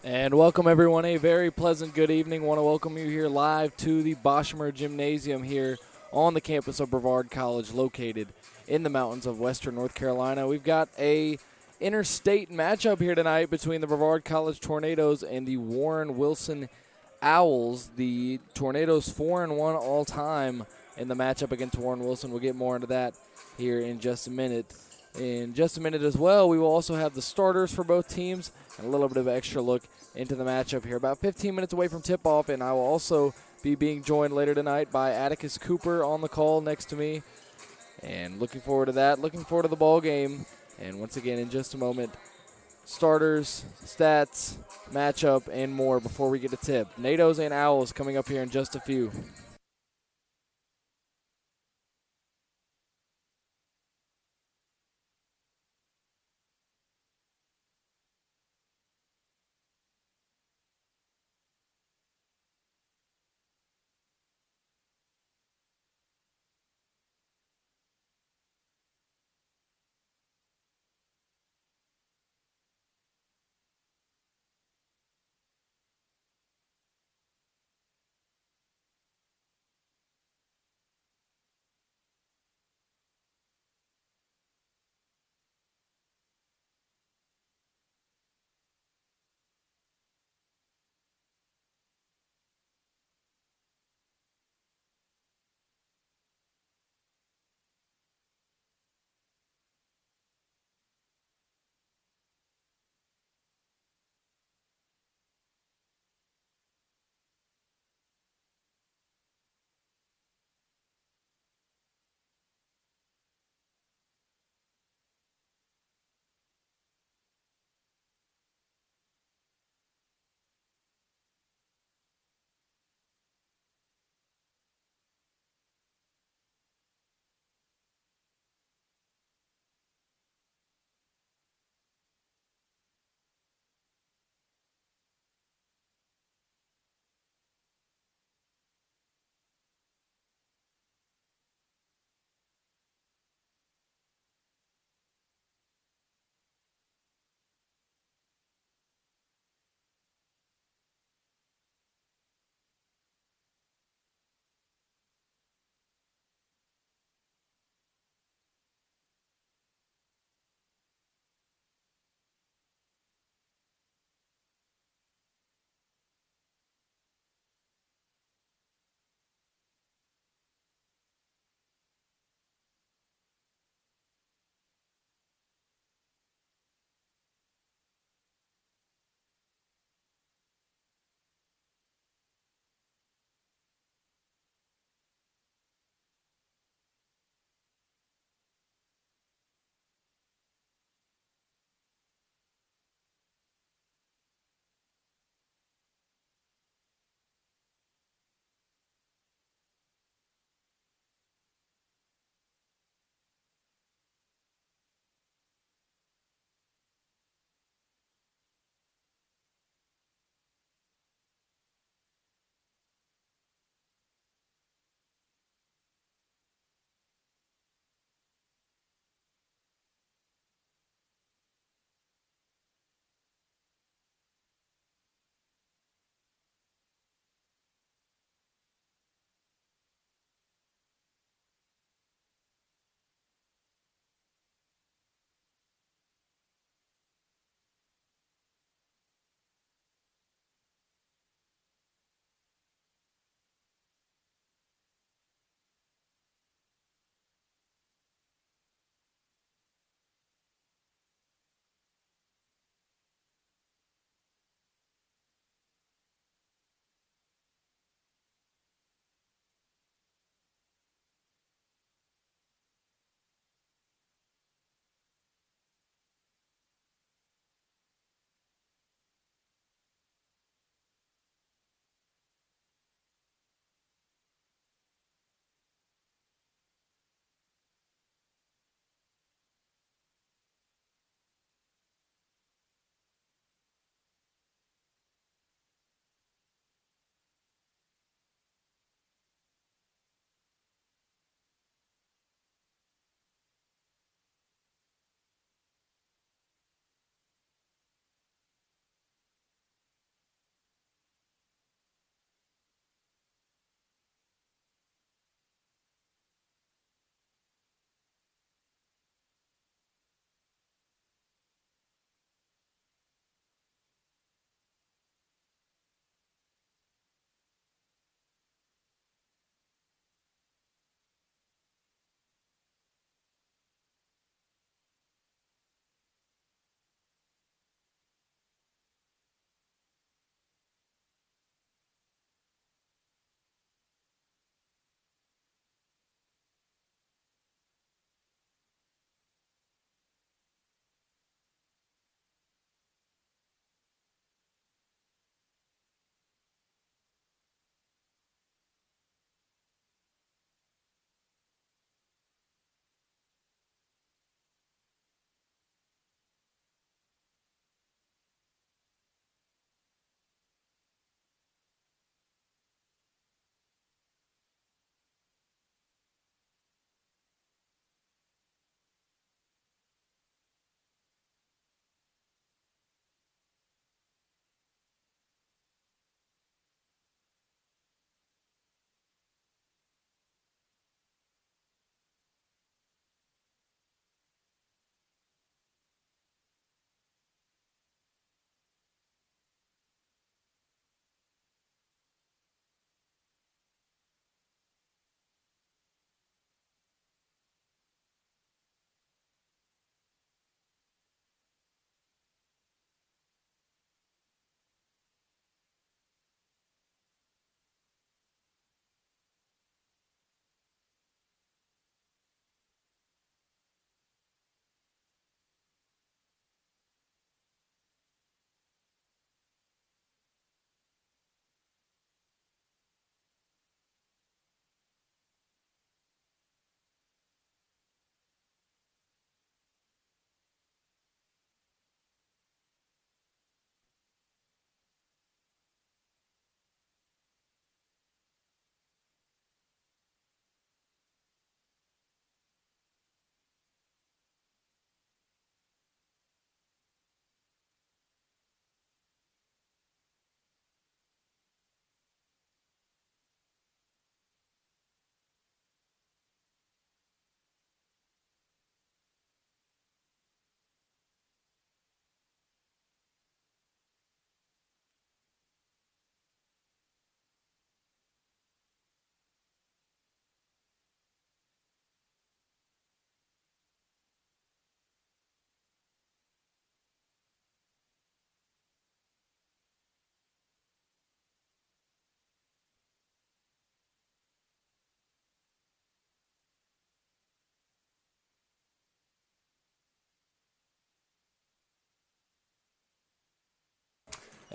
And welcome, everyone. A very pleasant good evening. Want to welcome you here live to the Boshemer Gymnasium here on the campus of Brevard College, located in the mountains of western North Carolina. We've got a interstate matchup here tonight between the Brevard College Tornadoes and the Warren Wilson Owls. The Tornadoes 4-1 all time in the matchup against Warren Wilson. We'll get more into that here in just a minute. In just a minute as well, we will also have the starters for both teams and a little bit of an extra look into the matchup here. About 15 minutes away from tip-off, and I will also be being joined later tonight by Atticus Cooper on the call next to me. And looking forward to that. Looking forward to the ball game. And once again, in just a moment, starters, stats, matchup, and more before we get to tip. NATOs and Owls coming up here in just a few.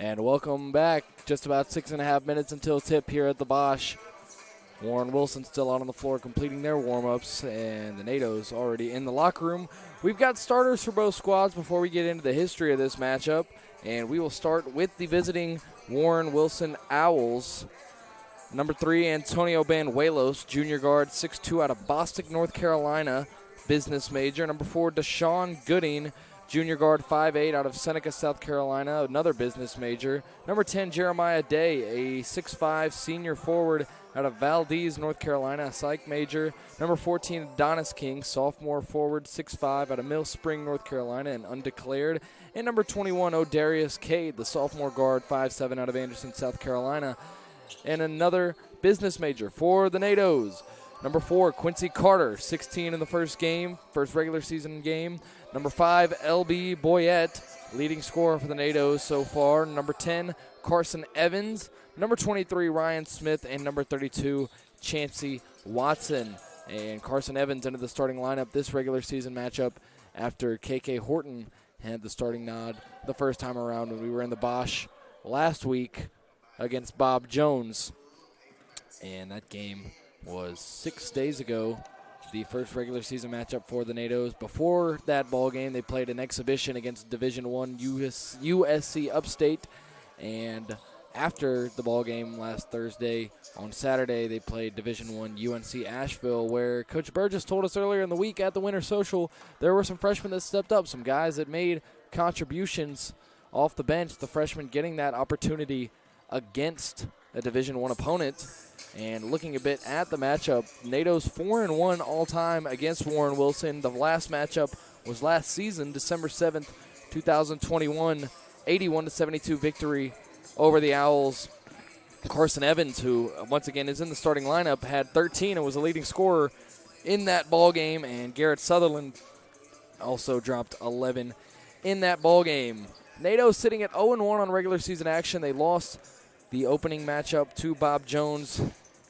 And welcome back. Just about 6.5 minutes until tip here at the Bosch. Warren Wilson still out on the floor completing their warm-ups, and the NATO's already in the locker room. We've got starters for both squads before we get into the history of this matchup, and we will start with the visiting Warren Wilson Owls. Number 3, Antonio Banuelos, junior guard, 6'2", out of Bostic, North Carolina, business major. Number 4, Deshaun Gooding, junior guard, 5'8", out of Seneca, South Carolina, another business major. Number 10, Jeremiah Day, a 6'5", senior forward out of Valdez, North Carolina, a psych major. Number 14, Adonis King, sophomore forward, 6'5", out of Mill Spring, North Carolina, and undeclared. And number 21, Odarius Cade, the sophomore guard, 5'7", out of Anderson, South Carolina, and another business major for the NATO's. Number 4, Quincy Carter, 16 in the first regular season game. Number 5, L.B. Boyette, leading scorer for the NATO's so far. Number 10, Carson Evans. Number 23, Ryan Smith. And number 32, Chancey Watson. And Carson Evans into the starting lineup this regular season matchup after K.K. Horton had the starting nod the first time around when we were in the Bosch last week against Bob Jones. And that game was 6 days ago, the first regular season matchup for the NATO's. Before that ball game, they played an exhibition against Division I USC Upstate, and after the ball game last Thursday, on Saturday, they played Division I UNC Asheville, where Coach Burgess told us earlier in the week at the Winter Social there were some freshmen that stepped up, some guys that made contributions off the bench, the freshmen getting that opportunity against a Division I opponent. And looking a bit at the matchup, NATO's 4-1 all-time against Warren Wilson. The last matchup was last season, December 7th, 2021, 81-72 victory over the Owls. Carson Evans, who once again is in the starting lineup, had 13 and was a leading scorer in that ball game. And Garrett Sutherland also dropped 11 in that ball game. NATO sitting at 0-1 on regular season action. They lost the opening matchup to Bob Jones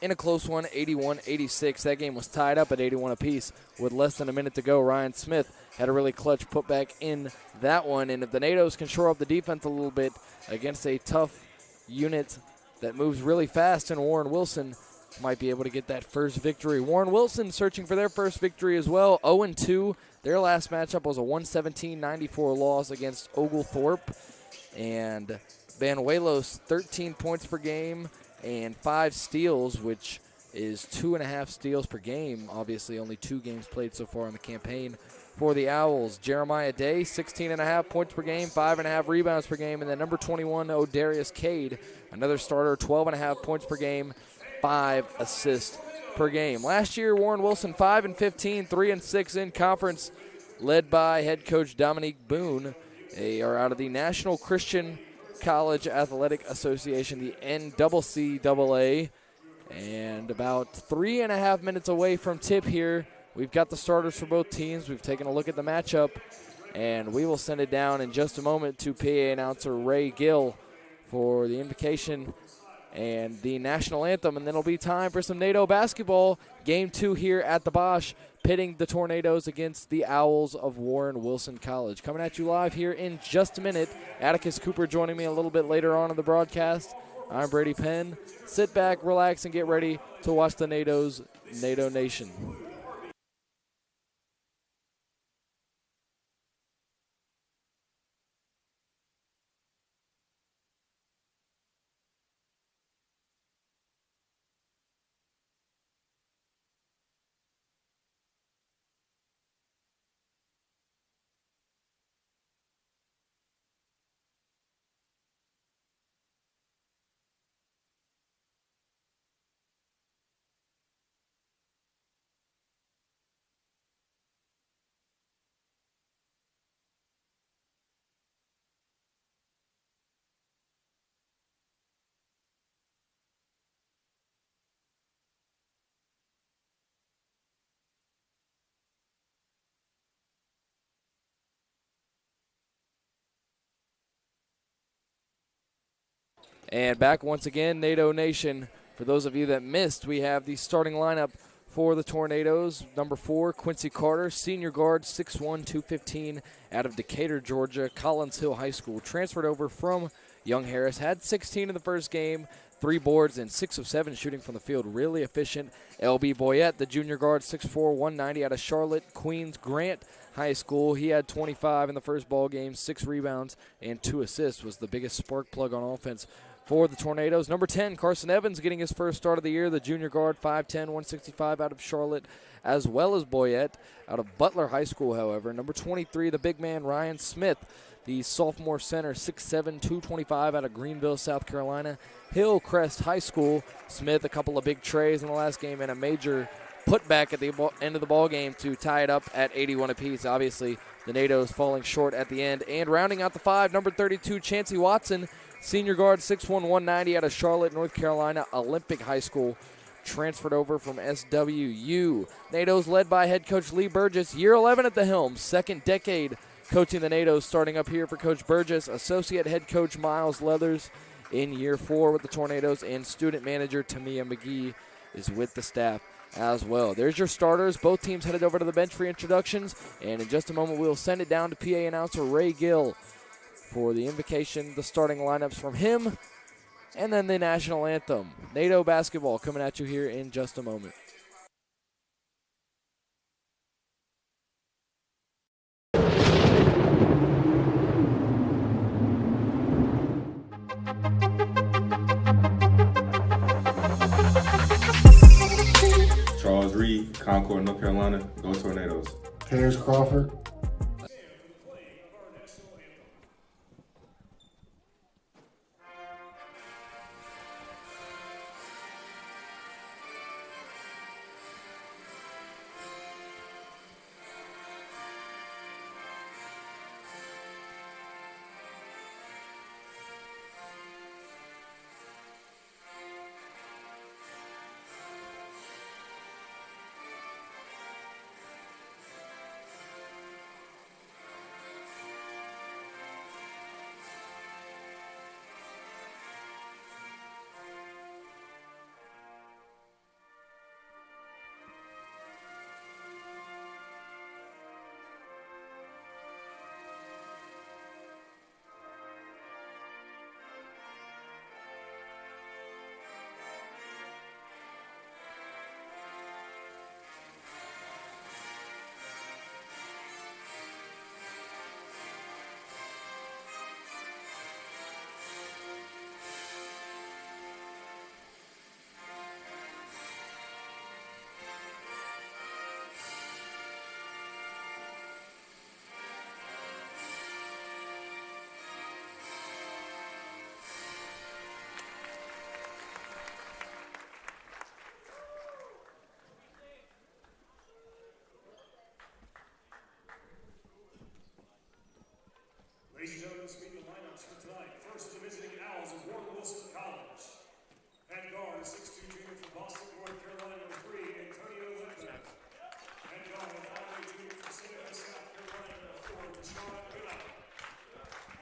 in a close one, 81-86. That game was tied up at 81 apiece with less than a minute to go. Ryan Smith had a really clutch putback in that one. And if the NATO's can shore up the defense a little bit against a tough unit that moves really fast, and Warren Wilson might be able to get that first victory. Warren Wilson searching for their first victory as well, 0-2. Their last matchup was a 117-94 loss against Oglethorpe. And Banuelos, 13 points per game and 5 steals, which is 2.5 steals per game. Obviously, only 2 games played so far in the campaign for the Owls. Jeremiah Day, 16.5 points per game, 5.5 rebounds per game. And then number 21, Odarius Cade, another starter, 12.5 points per game, 5 assists per game. Last year, Warren Wilson, 5-15, 3-6 in conference, led by head coach Dominique Boone. They are out of the National Christian College Athletic Association, the NCCAA, and about 3.5 minutes away from tip here. We've got the starters for both teams. We've taken a look at the matchup, and we will send it down in just a moment to PA announcer Ray Gill for the invocation and the national anthem, and then it'll be time for some NATO basketball. Game 2 here at the Bosch, pitting the Tornadoes against the Owls of Warren Wilson College. Coming at you live here in just a minute. Atticus Cooper joining me a little bit later on in the broadcast. I'm Brady Penn. Sit back, relax, and get ready to watch the NATO's NATO Nation. And back once again, NATO Nation. For those of you that missed, we have the starting lineup For the Tornadoes, number 4, Quincy Carter, senior guard, 6'1", 215, out of Decatur, Georgia, Collins Hill High School. Transferred over from Young Harris, had 16 in the first game, 3 boards, and 6 of 7 shooting from the field. Really efficient. LB Boyette, the junior guard, 6'4", 190, out of Charlotte, Queens Grant High School. He had 25 in the first ball game, 6 rebounds, and 2 assists. Was the biggest spark plug on offense for the Tornadoes. Number 10, Carson Evans, getting his first start of the year, the junior guard, 5'10", 165, out of Charlotte, as well as Boyette, out of Butler High School, however. Number 23, the big man, Ryan Smith, the sophomore center, 6'7", 225, out of Greenville, South Carolina, Hillcrest High School. Smith, a couple of big trays in the last game, and a major putback at the end of the ball game to tie it up at 81 apiece. Obviously, the NATOs falling short at the end. And rounding out the 5, number 32, Chancey Watson, senior guard, 6'1", 190, out of Charlotte, North Carolina, Olympic High School. Transferred over from SWU. NATOs led by head coach Lee Burgess, year 11 at the helm, second decade coaching the NATOs. Starting up here for Coach Burgess, associate head coach Miles Leathers in year 4 with the Tornadoes, and student manager Tamia McGee is with the staff as well. There's your starters. Both teams headed over to the bench for introductions, and in just a moment we'll send it down to PA announcer Ray Gill for the invocation, the starting lineups from him, and then the national anthem. NATO basketball coming at you here in just a moment. Charles Reed, Concord, North Carolina. Go Tornadoes. Harris Crawford. Ladies and gentlemen, this meeting the lineups for tonight. First, the visiting Owls of Warren Wilson College. Head guard, 6'2" junior from Boston, North Carolina, number 3, Antonio Lipman. Head guard, 5'8" junior from Seneca, South Carolina, number 4, Deshaun Goodall.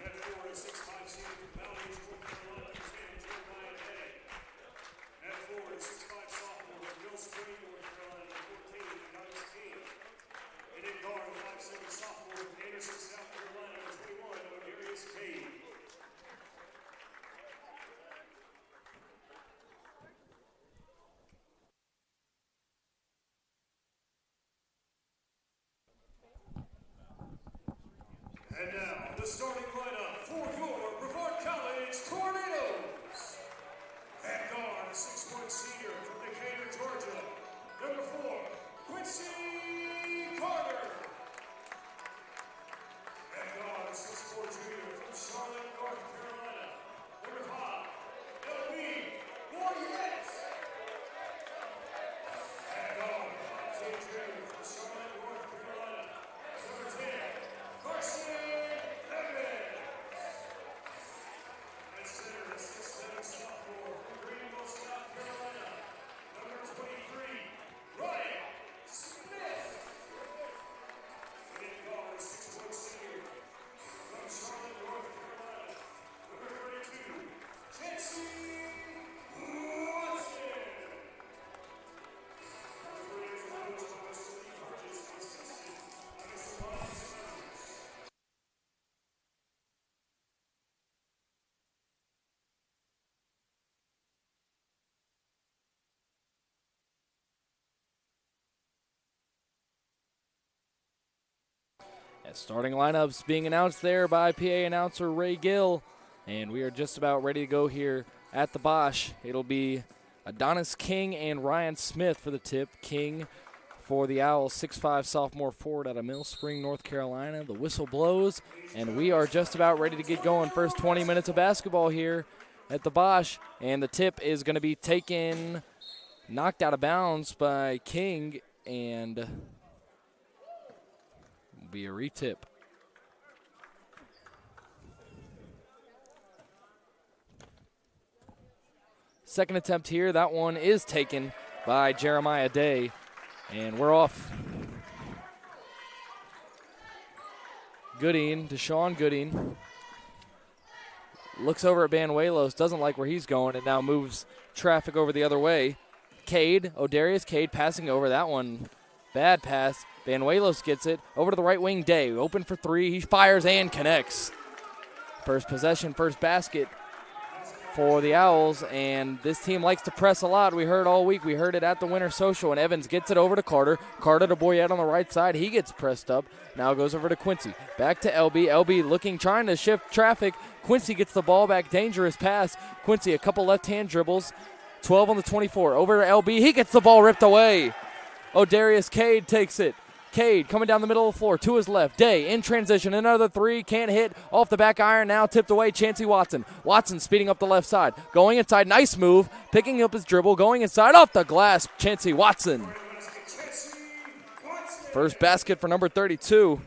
Head forward, 6'5" senior from Valley, North Carolina, number 10, Jeremiah Day. Head forward, 6'5" sophomore from Mill Spring, North Carolina, number 14, Alex King. And in guard, 5'7" sophomore from Anderson, South Carolina, number 21, O'Darius Cade. And now, the starting lineup for your Brevard College Tornadoes. At guard, 6'1" senior from Decatur, Georgia, number 4, Quincy Carter. At guard, 6'4" junior from Charlotte, North Carolina, number 5, LB Boyette. At guard, 5'10" junior from Charlotte, North Carolina, number 10, Carson Evans. As starting lineups being announced there by PA announcer Ray Gill. And we are just about ready to go here at the Bosch. It'll be Adonis King and Ryan Smith for the tip. King for the Owls, 6'5" sophomore forward out of Mill Spring, North Carolina. The whistle blows, and we are just about ready to get going. First 20 minutes of basketball here at the Bosch. And the tip is going to be taken, knocked out of bounds by King, and will be a retip. Second attempt here. That one is taken by Jeremiah Day. And we're off. Gooding, Deshaun Gooding, looks over at Banuelos, doesn't like where he's going, and now moves traffic over the other way. Cade, Odarius Cade passing over. That one, bad pass. Banuelos gets it. Over to the right wing, Day. Open for three. He fires and connects. First possession, first basket for the Owls, and this team likes to press a lot. We heard all week. We heard it at the Winter Social, and Evans gets it over to Carter. Carter to Boyette on the right side. He gets pressed up. Now goes over to Quincy. Back to LB. LB looking, trying to shift traffic. Quincy gets the ball back. Dangerous pass. Quincy, a couple left-hand dribbles. 12 on the 24. Over to LB. He gets the ball ripped away. Odarius Cade takes it. Cade coming down the middle of the floor to his left. Day in transition. Another three. Can't hit. Off the back iron. Now tipped away. Chancey Watson. Watson speeding up the left side. Going inside. Nice move. Picking up his dribble. Going inside. Off the glass. Chancey Watson. First basket for number 32.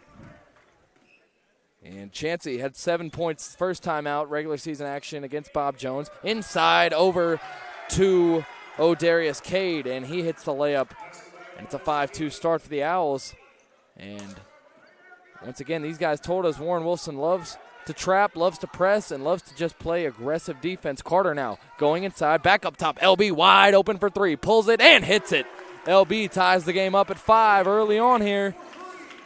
And Chancey had 7 points first time out. Regular season action against Bob Jones. Inside over to Odarius Cade. And he hits the layup. And it's a 5-2 start for the Owls. And once again, these guys told us Warren Wilson loves to trap, loves to press, and loves to just play aggressive defense. Carter now going inside, back up top. LB wide open for three, pulls it and hits it. LB ties the game up at 5 early on here.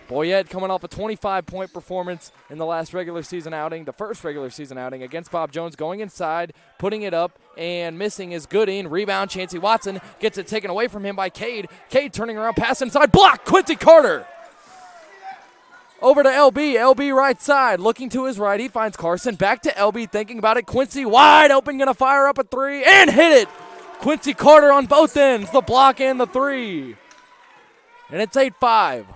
Boyette coming off a 25-point performance in the last regular season outing, the first regular season outing against Bob Jones, going inside, putting it up, and missing is Gooding. Rebound, Chancey Watson gets it taken away from him by Cade. Cade turning around, pass inside, block, Quincy Carter. Over to LB, LB right side, looking to his right, he finds Carson, back to LB, thinking about it, Quincy wide open, gonna fire up a three, and hit it. Quincy Carter on both ends, the block and the three. And it's 8-5.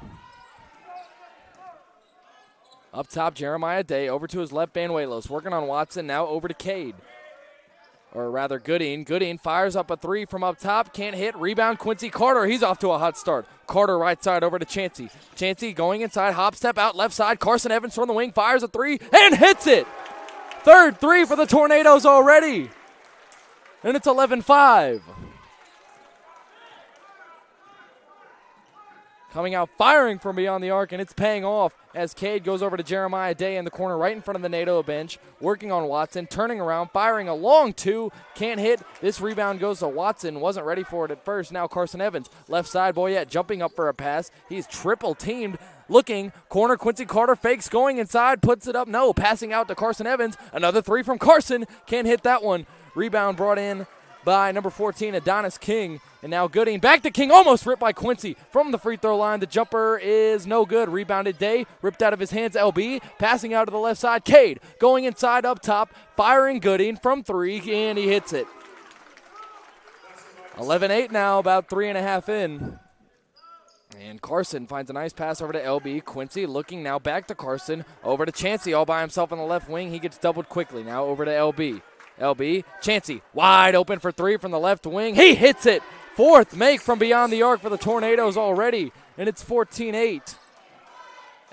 Up top, Jeremiah Day. Over to his left, Banuelos. Working on Watson. Now over to Cade. Or rather, Gooding. Gooding fires up a three from up top. Can't hit. Rebound, Quincy Carter. He's off to a hot start. Carter right side over to Chancey. Chancey going inside. Hop step out left side. Carson Evans from the wing. Fires a three and hits it. Third three for the Tornadoes already. And it's 11-5. Coming out firing from beyond the arc, and it's paying off as Cade goes over to Jeremiah Day in the corner right in front of the NATO bench, working on Watson, turning around, firing a long two, can't hit. This rebound goes to Watson, wasn't ready for it at first. Now Carson Evans, left side, Boyette jumping up for a pass. He's triple teamed, looking, corner, Quincy Carter fakes, going inside, puts it up, no, passing out to Carson Evans. Another three from Carson, can't hit that one. Rebound brought in by number 14, Adonis King. And now Gooding back to King, almost ripped by Quincy from the free throw line. The jumper is no good. Rebounded Day, ripped out of his hands. LB passing out to the left side. Cade going inside up top, firing Gooding from three, and he hits it. 11-8 now, about 3.5 in. And Carson finds a nice pass over to LB. Quincy looking now back to Carson. Over to Chancey all by himself on the left wing. He gets doubled quickly. Now over to LB. LB, Chancey wide open for three from the left wing. He hits it. Fourth make from beyond the arc for the Tornadoes already, and it's 14-8.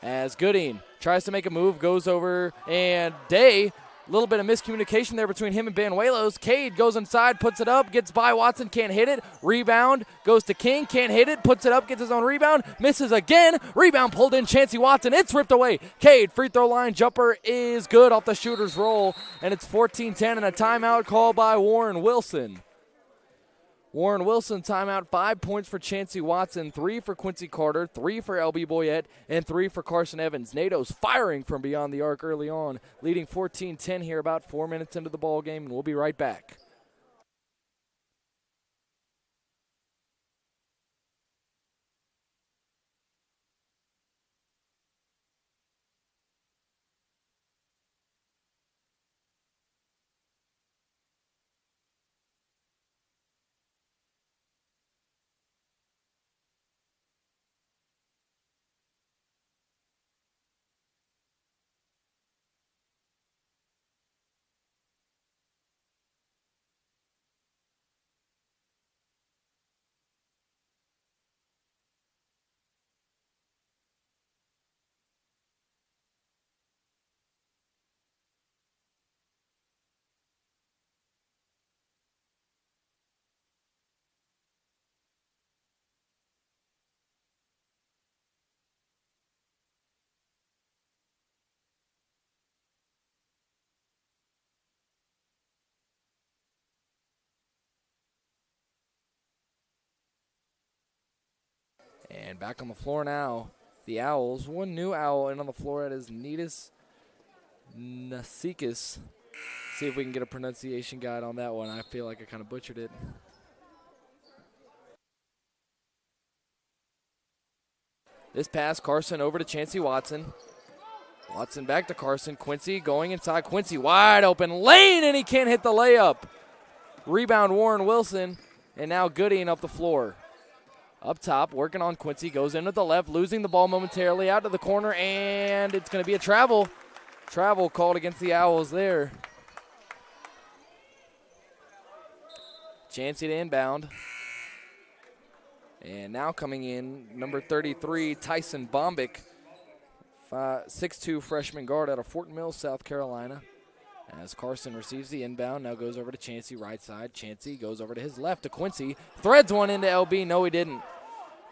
As Gooding tries to make a move, goes over, and Day, a little bit of miscommunication there between him and Banuelos. Cade goes inside, puts it up, gets by Watson, can't hit it. Rebound, goes to King, can't hit it, puts it up, gets his own rebound, misses again. Rebound pulled in, Chancey Watson, it's ripped away. Cade, free throw line jumper is good off the shooter's roll, and it's 14-10 and a timeout called by Warren Wilson. Warren Wilson timeout, 5 points for Chancey Watson, 3 for Quincy Carter, 3 for LB Boyette, and 3 for Carson Evans. NATO's firing from beyond the arc early on, leading 14-10 here about 4 minutes into the ball game, and we'll be right back. And back on the floor now, the Owls. One new Owl in on the floor. That is Nidis Nasikis. See if we can get a pronunciation guide on that one. I feel like I kind of butchered it. This pass, Carson over to Chancey Watson. Watson back to Carson. Quincy going inside. Quincy wide open lane, and he can't hit the layup. Rebound Warren Wilson, and now Gooding up the floor. Up top, working on Quincy, goes into the left, losing the ball momentarily out to the corner, and it's going to be a travel. Travel called against the Owls there. Chancey to inbound. And now coming in, number 33, Tyson Bombick, 6'2" freshman guard out of Fort Mill, South Carolina. As Carson receives the inbound, now goes over to Chancey, right side. Chancey goes over to his left to Quincy. Threads one into LB. No, he didn't.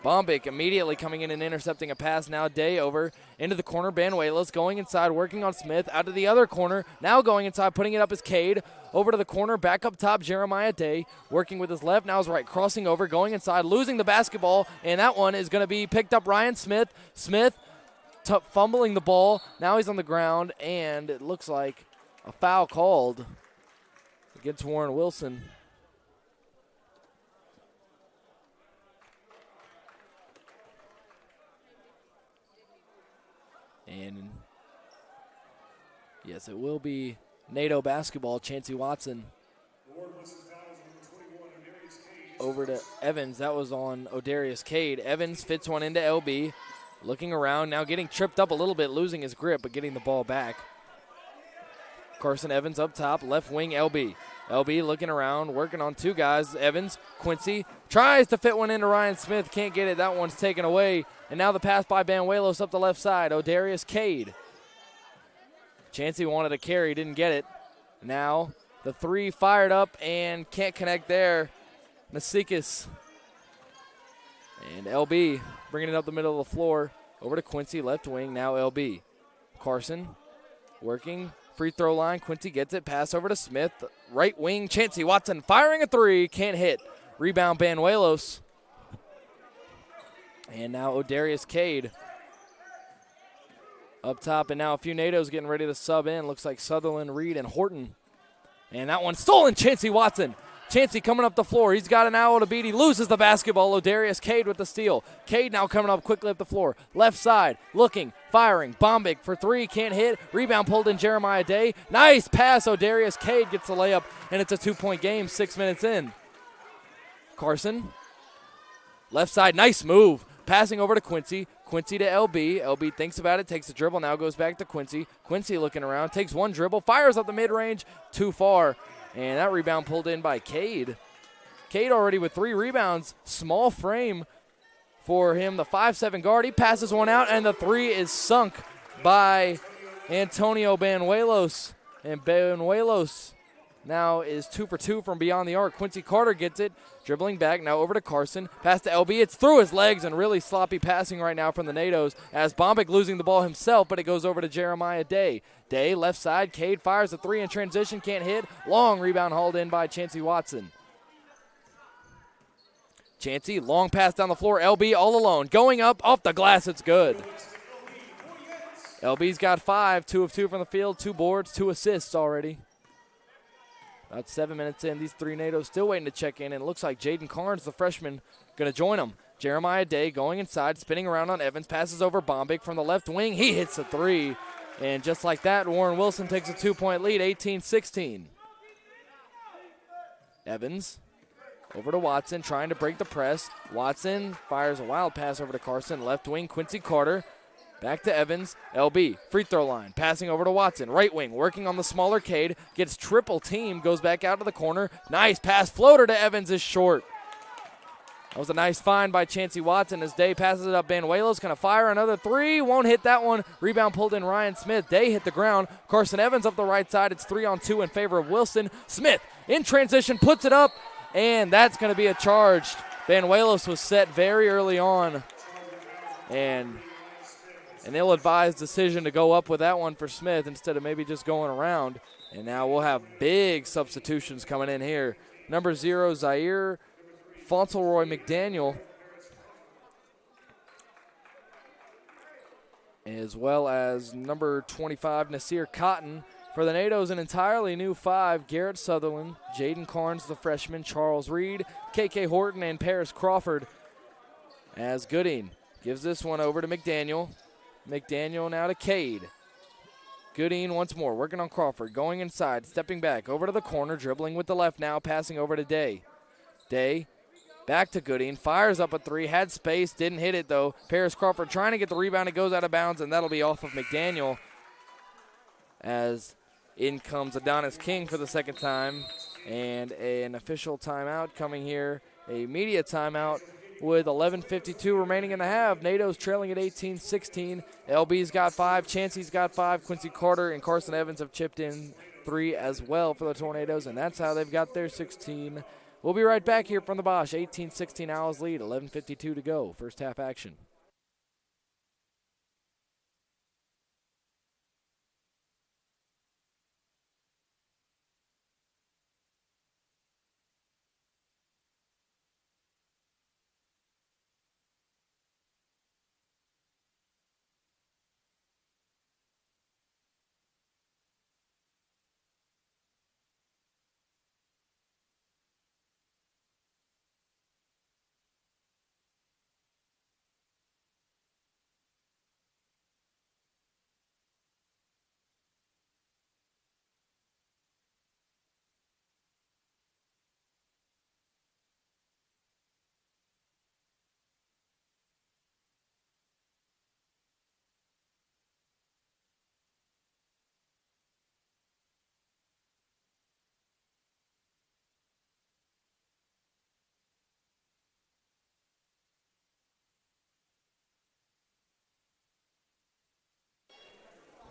Bombick immediately coming in and intercepting a pass. Now Day over into the corner. Banuelos going inside, working on Smith. Out to the other corner. Now going inside, putting it up is Cade. Over to the corner, back up top, Jeremiah Day. Working with his left, now his right, crossing over, going inside, losing the basketball. And that one is going to be picked up Ryan Smith. Smith fumbling the ball. Now he's on the ground, and it looks like a foul called against Warren Wilson. And yes, it will be NATO basketball. Chancey Watson over to Evans. That was on Odarius Cade. Evans fits one into LB. Looking around, now getting tripped up a little bit, losing his grip, but getting the ball back. Carson Evans up top, left wing LB. LB looking around, working on two guys. Evans, Quincy, tries to fit one into Ryan Smith, can't get it. That one's taken away. And now the pass by Banuelos up the left side. Odarius Cade. Chancey wanted a carry, didn't get it. Now the three fired up and can't connect there. Nasikis. And LB bringing it up the middle of the floor. Over to Quincy, left wing, now LB. Carson working. Free throw line, Quincy gets it, pass over to Smith. Right wing, Chancey Watson firing a three, can't hit. Rebound, Banuelos. And now Odarius Cade up top, and now a few NATOs getting ready to sub in. Looks like Sutherland, Reed, and Horton. And that one stolen, Chancey Watson. Chancey coming up the floor. He's got an owl to beat. He loses the basketball. Odarius Cade with the steal. Cade now coming up quickly up the floor. Left side, looking, firing. Bombick for three, can't hit. Rebound pulled in Jeremiah Day. Nice pass. Odarius Cade gets the layup, and it's a 2-point game 6 minutes in. Carson, left side, nice move. Passing over to Quincy. Quincy to LB. LB thinks about it, takes the dribble, now goes back to Quincy. Quincy looking around, takes one dribble, fires up the mid-range, too far. And that rebound pulled in by Cade. Cade already with 3 rebounds. Small frame for him, the 5'7" guard. He passes one out, and the three is sunk by Antonio Banuelos. And Banuelos now is 2 for 2 from beyond the arc. Quincy Carter gets it, dribbling back, now over to Carson. Pass to LB, it's through his legs, and really sloppy passing right now from the NATOs as Bombick losing the ball himself, but it goes over to Jeremiah Day. Day, left side, Cade fires a three in transition, can't hit. Long rebound hauled in by Chancey Watson. Chancey, long pass down the floor, LB all alone. Going up, off the glass, it's good. LB's got 5, 2 of 2 from the field, 2 boards, 2 assists already. About 7 minutes in, these 3 NATOs still waiting to check in, and it looks like Jaden Carnes, the freshman, going to join them. Jeremiah Day going inside, spinning around on Evans, passes over Bombick from the left wing. He hits a 3, and just like that, Warren Wilson takes a 2-point lead, 18-16. Evans over to Watson, trying to break the press. Watson fires a wild pass over to Carson, left wing, Quincy Carter. Back to Evans, LB, free throw line, passing over to Watson, right wing, working on the smaller Cade, gets triple team, goes back out to the corner. Nice pass, floater to Evans is short. That was a nice find by Chancey Watson as Day passes it up. Banuelos going to fire another 3, won't hit that one. Rebound pulled in Ryan Smith. Day hit the ground. Carson Evans up the right side. It's 3-on-2 in favor of Wilson. Smith in transition, puts it up, and that's going to be a charge. Banuelos was set very early on, and an ill-advised decision to go up with that one for Smith instead of maybe just going around. And now we'll have big substitutions coming in here. Number 0, Zaire Fauntleroy McDaniel as well as number 25, Nasir Cotton. For the NATO's, an entirely new 5, Garrett Sutherland, Jaden Carnes, the freshman, Charles Reed, KK Horton, and Paris Crawford. As Gooding gives this one over to McDaniel. McDaniel now to Cade. Gooding once more, working on Crawford, going inside, stepping back, over to the corner, dribbling with the left now, passing over to Day. Day back to Gooding, fires up a 3, had space, didn't hit it though. Paris Crawford trying to get the rebound, it goes out of bounds, and that'll be off of McDaniel. As in comes Adonis King for the second time, and an official timeout coming here, a media timeout with 11:52 remaining in the half. NATO's trailing at 18-16. LB's got 5, Chancey's got 5, Quincy Carter and Carson Evans have chipped in 3 as well for the Tornadoes, and that's how they've got their 16. We'll be right back here from the Bosch. 18-16 Owls lead, 11:52 to go, first half action.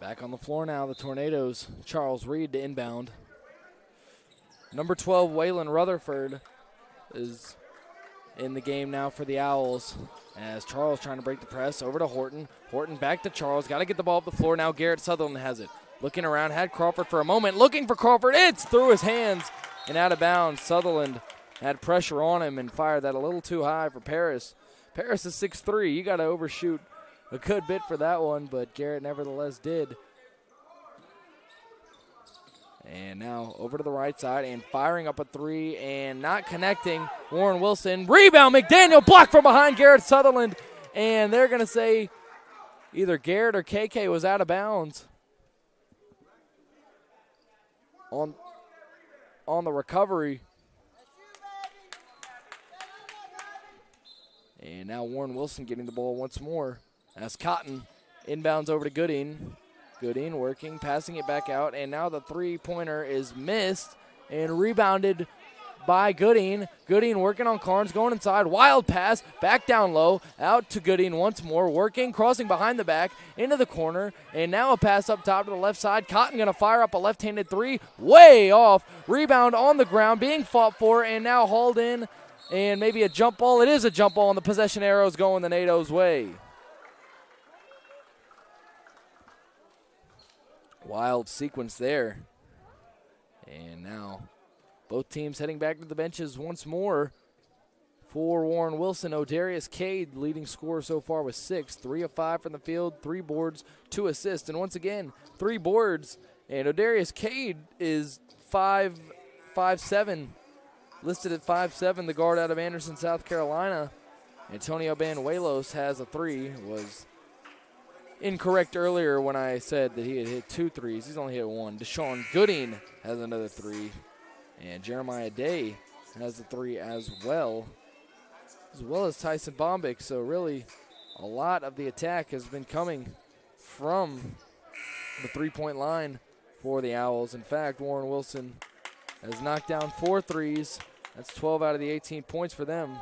Back on the floor now, the Tornadoes. Charles Reed to inbound. Number 12, Waylon Rutherford, is in the game now for the Owls. As Charles trying to break the press, over to Horton. Horton back to Charles, got to get the ball up the floor. Now Garrett Sutherland has it. Looking around, had Crawford for a moment. Looking for Crawford, it's through his hands and out of bounds. Sutherland had pressure on him and fired that a little too high for Paris. Paris is 6'3", you got to overshoot a good bit for that one, but Garrett nevertheless did. And now over to the right side and firing up a 3 and not connecting. Warren Wilson, rebound, McDaniel, blocked from behind Garrett Sutherland. And they're going to say either Garrett or KK was out of bounds on the recovery. And now Warren Wilson getting the ball once more as Cotton inbounds over to Gooding. Gooding working, passing it back out, and now the three-pointer is missed and rebounded by Gooding. Gooding working on Carnes, going inside, wild pass, back down low, out to Gooding once more, working, crossing behind the back, into the corner, and now a pass up top to the left side. Cotton going to fire up a left-handed 3, way off, rebound on the ground, being fought for, and now hauled in, and maybe a jump ball. It is a jump ball, and the possession arrow's going the NATO's way. Wild sequence there. And now both teams heading back to the benches once more. For Warren Wilson, O'Darius Cade, leading scorer so far with 6. 3 of 5 from the field, 3 boards, 2 assists. And once again, 3 boards. And O'Darius Cade is 5'7", listed at 5'7", the guard out of Anderson, South Carolina. Antonio Banuelos has a 3, was incorrect earlier when I said that he had hit 2 threes. He's only hit 1. Deshaun Gooding has another 3. And Jeremiah Day has a 3 as well as Tyson Bombick. So really a lot of the attack has been coming from the three-point line for the Owls. In fact, Warren Wilson has knocked down 4 threes. That's 12 out of the 18 points for them.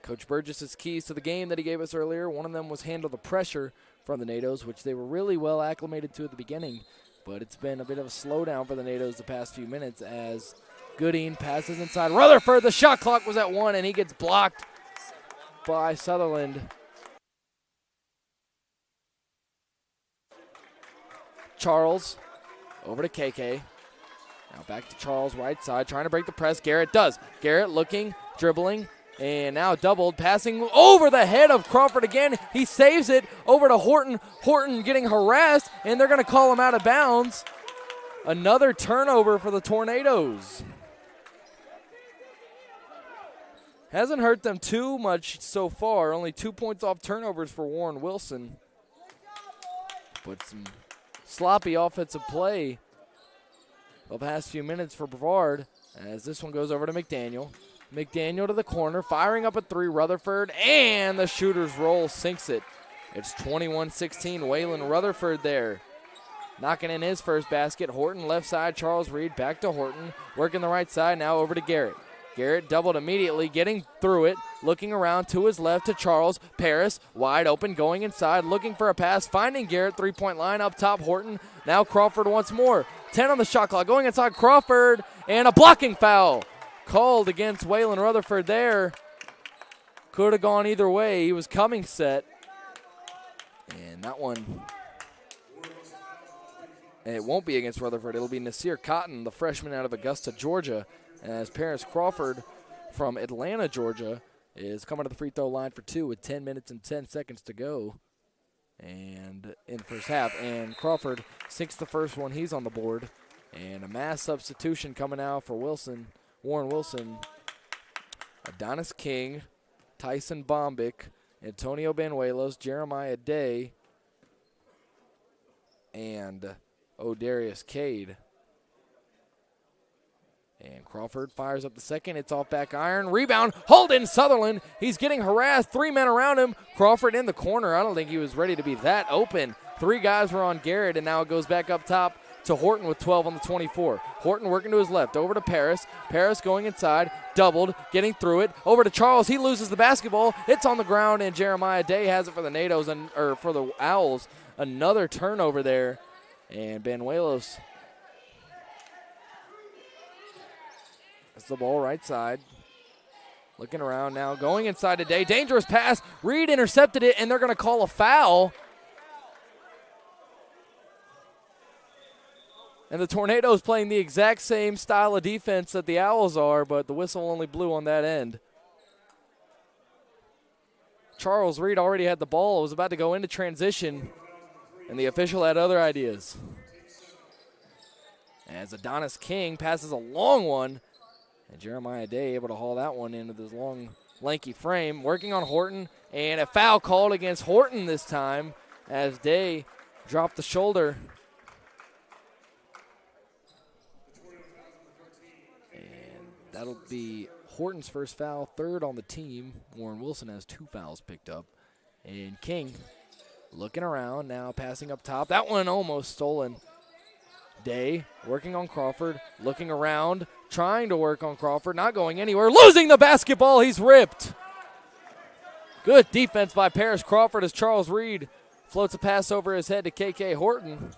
Coach Burgess's keys to the game that he gave us earlier, one of them was handle the pressure from the NATOs, which they were really well acclimated to at the beginning. But it's been a bit of a slowdown for the NATOs the past few minutes as Gooding passes inside. Rutherford, the shot clock was at 1, and he gets blocked by Sutherland. Charles over to KK. Now back to Charles, right side, trying to break the press. Garrett does. Garrett looking, dribbling. And now doubled, passing over the head of Crawford again. He saves it over to Horton. Horton getting harassed, and they're going to call him out of bounds. Another turnover for the Tornadoes. Hasn't hurt them too much so far. Only 2 points off turnovers for Warren Wilson. But some sloppy offensive play the past few minutes for Brevard as this one goes over to McDaniel. McDaniel to the corner, firing up a three, Rutherford, and the shooter's roll sinks it. It's 21-16, Waylon Rutherford there. Knocking in his first basket. Horton left side, Charles Reed back to Horton. Working the right side, now over to Garrett. Garrett doubled immediately, getting through it, looking around to his left to Charles. Paris, wide open, going inside, looking for a pass, finding Garrett, three-point line up top, Horton. Now Crawford once more. 10 on the shot clock, going inside Crawford, and a blocking foul called against Waylon Rutherford there. Could have gone either way. He was coming set. And that one, and it won't be against Rutherford. It'll be Nasir Cotton, the freshman out of Augusta, Georgia, as Paris Crawford from Atlanta, Georgia, is coming to the free throw line for two with 10 minutes and 10 seconds to go and in the first half. And Crawford sinks the first one. He's on the board. And a mass substitution coming out for Warren Wilson. Adonis King, Tyson Bombick, Antonio Banuelos, Jeremiah Day, and O'Darius Cade. And Crawford fires up the second. It's off back iron. Rebound. Holden Sutherland. He's getting harassed. 3 men around him. Crawford in the corner. I don't think he was ready to be that open. 3 guys were on Garrett, and now it goes back up top to Horton with 12 on the 24. Horton working to his left. Over to Paris. Paris going inside. Doubled. Getting through it. Over to Charles. He loses the basketball. It's on the ground, and Jeremiah Day has it for the Nados, or for the Owls. Another turnover there. And Banuelos has the ball right side. Looking around now. Going inside today. Dangerous pass. Reed intercepted it, and they're going to call a foul. And the Tornadoes playing the exact same style of defense that the Owls are, but the whistle only blew on that end. Charles Reed already had the ball. It was about to go into transition, and the official had other ideas. As Adonis King passes a long one, and Jeremiah Day able to haul that one into this long, lanky frame. Working on Horton, and a foul called against Horton this time as Day dropped the shoulder. And that'll be Horton's first foul, third on the team. Warren Wilson has 2 fouls picked up. And King looking around, now passing up top. That one almost stolen. Day working on Crawford, looking around, trying to work on Crawford, not going anywhere, losing the basketball. He's ripped. Good defense by Paris Crawford as Charles Reed floats a pass over his head to KK Horton.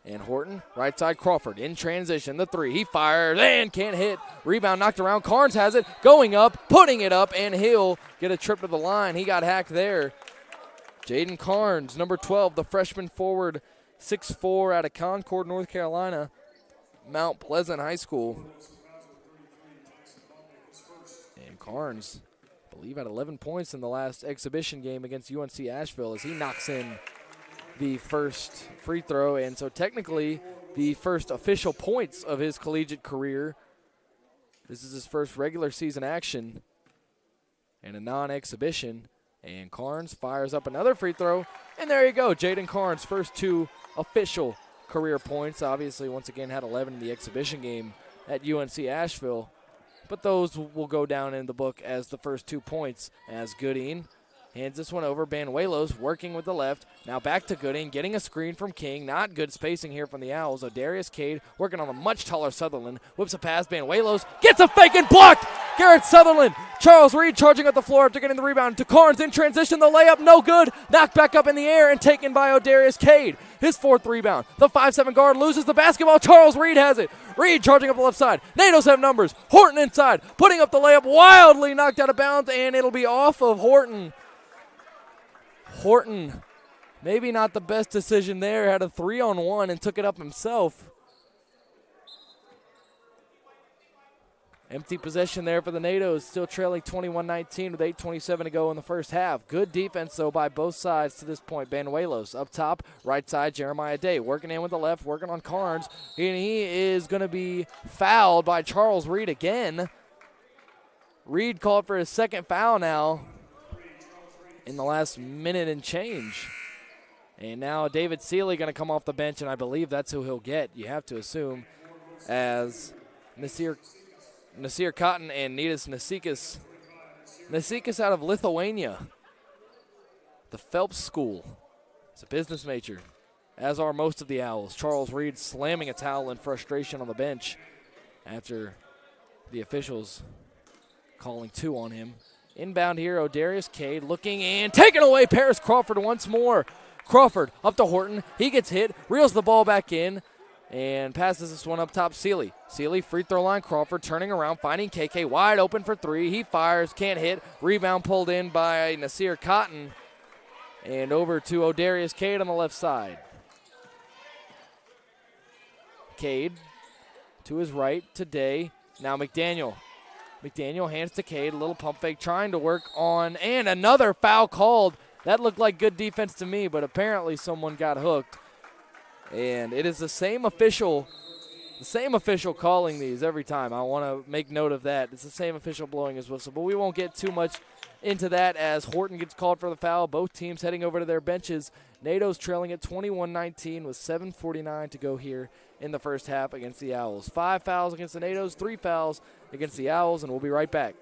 And Horton, right side Crawford in transition, the three. He fires and can't hit. Rebound knocked around. Carnes has it, going up, putting it up, and he'll get a trip to the line. He got hacked there. Jaden Carnes, number 12, the freshman forward, 6'4", out of Concord, North Carolina, Mount Pleasant High School. And Carnes, I believe, had 11 points in the last exhibition game against UNC Asheville as he knocks in the first free throw, and so technically the first official points of his collegiate career. This is his first regular season action and a non-exhibition. And Carnes fires up another free throw, and there you go. Jaden Carnes' first 2 official career points. Obviously, once again, had 11 in the exhibition game at UNC Asheville, but those will go down in the book as the first 2 points as Gooding hands this one over. Banuelos working with the left. Now back to Gooding, getting a screen from King. Not good spacing here from the Owls. O'Darius Cade working on a much taller Sutherland. Whips a pass. Banuelos gets a fake and blocked. Garrett Sutherland. Charles Reed charging up the floor after getting the rebound to Carnes in transition. The layup, no good. Knocked back up in the air and taken by O'Darius Cade. His 4th rebound. The 5'7" guard loses the basketball. Charles Reed has it. Reed charging up the left side. Nados have numbers. Horton inside. Putting up the layup. Wildly knocked out of bounds, and it'll be off of Horton. Horton, maybe not the best decision there. Had a 3-on-1 and took it up himself. Empty possession there for the NATOs, still trailing 21-19 with 8:27 to go in the first half. Good defense, though, by both sides to this point. Banuelos up top, right side, Jeremiah Day working in with the left, working on Carnes. And he is going to be fouled by Charles Reed again. Reed called for his second foul now in the last minute and change. And now David Seeley going to come off the bench, and I believe that's who he'll get. You have to assume, as Nasir Cotton and Nidas Nasikas. Nasikas out of Lithuania. The Phelps School. It's a business major, as are most of the Owls. Charles Reed slamming a towel in frustration on the bench after the officials calling two on him. Inbound here, O'Darius Cade looking and taking away Paris Crawford once more. Crawford up to Horton. He gets hit, reels the ball back in, and passes this one up top. Seeley. Seeley, free throw line. Crawford turning around, finding KK wide open for three. He fires, can't hit. Rebound pulled in by Nasir Cotton. And over to O'Darius Cade on the left side. Cade to his right today. Now McDaniel. McDaniel hands to Cade. A little pump fake trying to work on. And another foul called. That looked like good defense to me, but apparently someone got hooked. And it is the same official calling these every time. I want to make note of that. It's the same official blowing his whistle, but we won't get too much into that as Horton gets called for the foul. Both teams heading over to their benches. NATO's trailing at 21-19 with 7:49 to go here in the first half against the Owls. 5 fouls against the NATOs, 3 fouls against the Owls, and we'll be right back.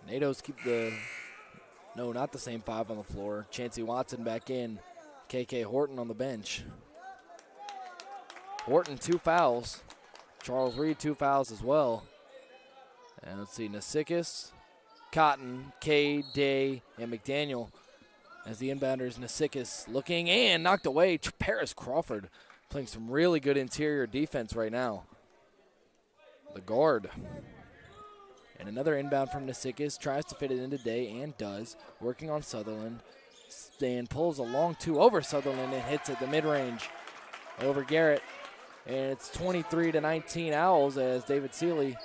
NATOs keep not the same 5 on the floor. Chancey Watson back in. KK Horton on the bench. Horton 2 fouls. Charles Reed 2 fouls as well. And let's see, Nasikas, Cotton, Cade, Day, and McDaniel. As the inbounders, Nasikas looking and knocked away. Paris Crawford playing some really good interior defense right now. The guard. And another inbound from Nasikas, tries to fit it into Day and does. Working on Sutherland. And pulls a long 2 over Sutherland and hits at the mid-range over Garrett. And it's 23-19 Owls as David Seeley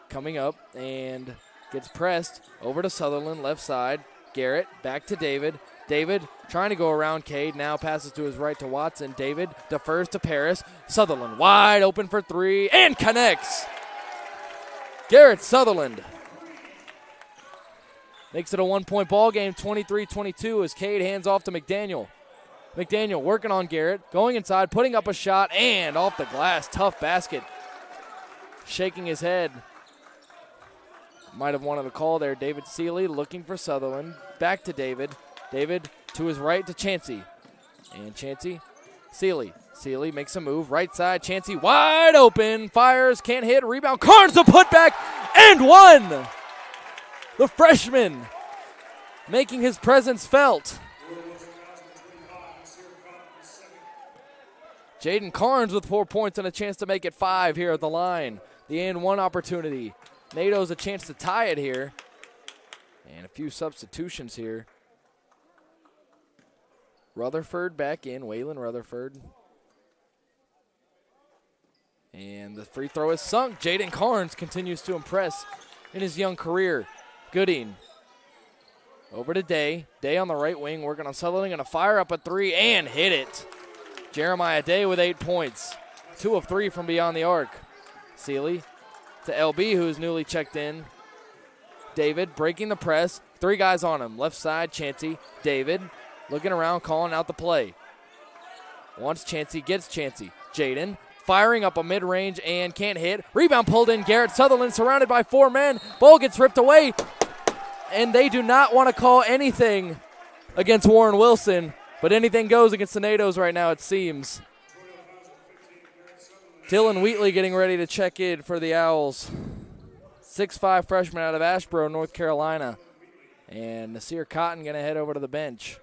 coming up and gets pressed over to Sutherland, left side. Garrett back to David. David trying to go around Cade, now passes to his right to Watson. David defers to Paris. Sutherland wide open for 3 and connects. Garrett Sutherland makes it a 1-point ball game, 23-22 as Cade hands off to McDaniel. McDaniel working on Garrett, going inside, putting up a shot, and off the glass, tough basket. Shaking his head. Might have wanted a call there. David Seeley looking for Sutherland. Back to David. David to his right to Chancey. And Chancey, Seeley. Seeley makes a move, right side, Chancey wide open, fires, can't hit, rebound, Carnes the putback, and one! The freshman making his presence felt. Jaden Carnes with 4 points and a chance to make it 5 here at the line. The and one opportunity. NATO's a chance to tie it here. And a few substitutions here. Rutherford back in, Waylon Rutherford. And the free throw is sunk. Jaden Carnes continues to impress in his young career. Gooding over to Day. Day on the right wing, working on Sutherland. Going to fire up a three and hit it. Jeremiah Day with 8 points. 2 of 3 from beyond the arc. Seeley to LB, who is newly checked in. David breaking the press. 3 guys on him. Left side, Chancey. David looking around, calling out the play. Wants Chancey, gets Chancey. Jaden firing up a mid-range and can't hit. Rebound pulled in. Garrett Sutherland surrounded by 4 men. Ball gets ripped away. And they do not want to call anything against Warren Wilson. But anything goes against the NATOs right now, it seems. Dylan Wheatley getting ready to check in for the Owls. 6'5" freshman out of Asheboro, North Carolina. And Nasir Cotton going to head over to the bench.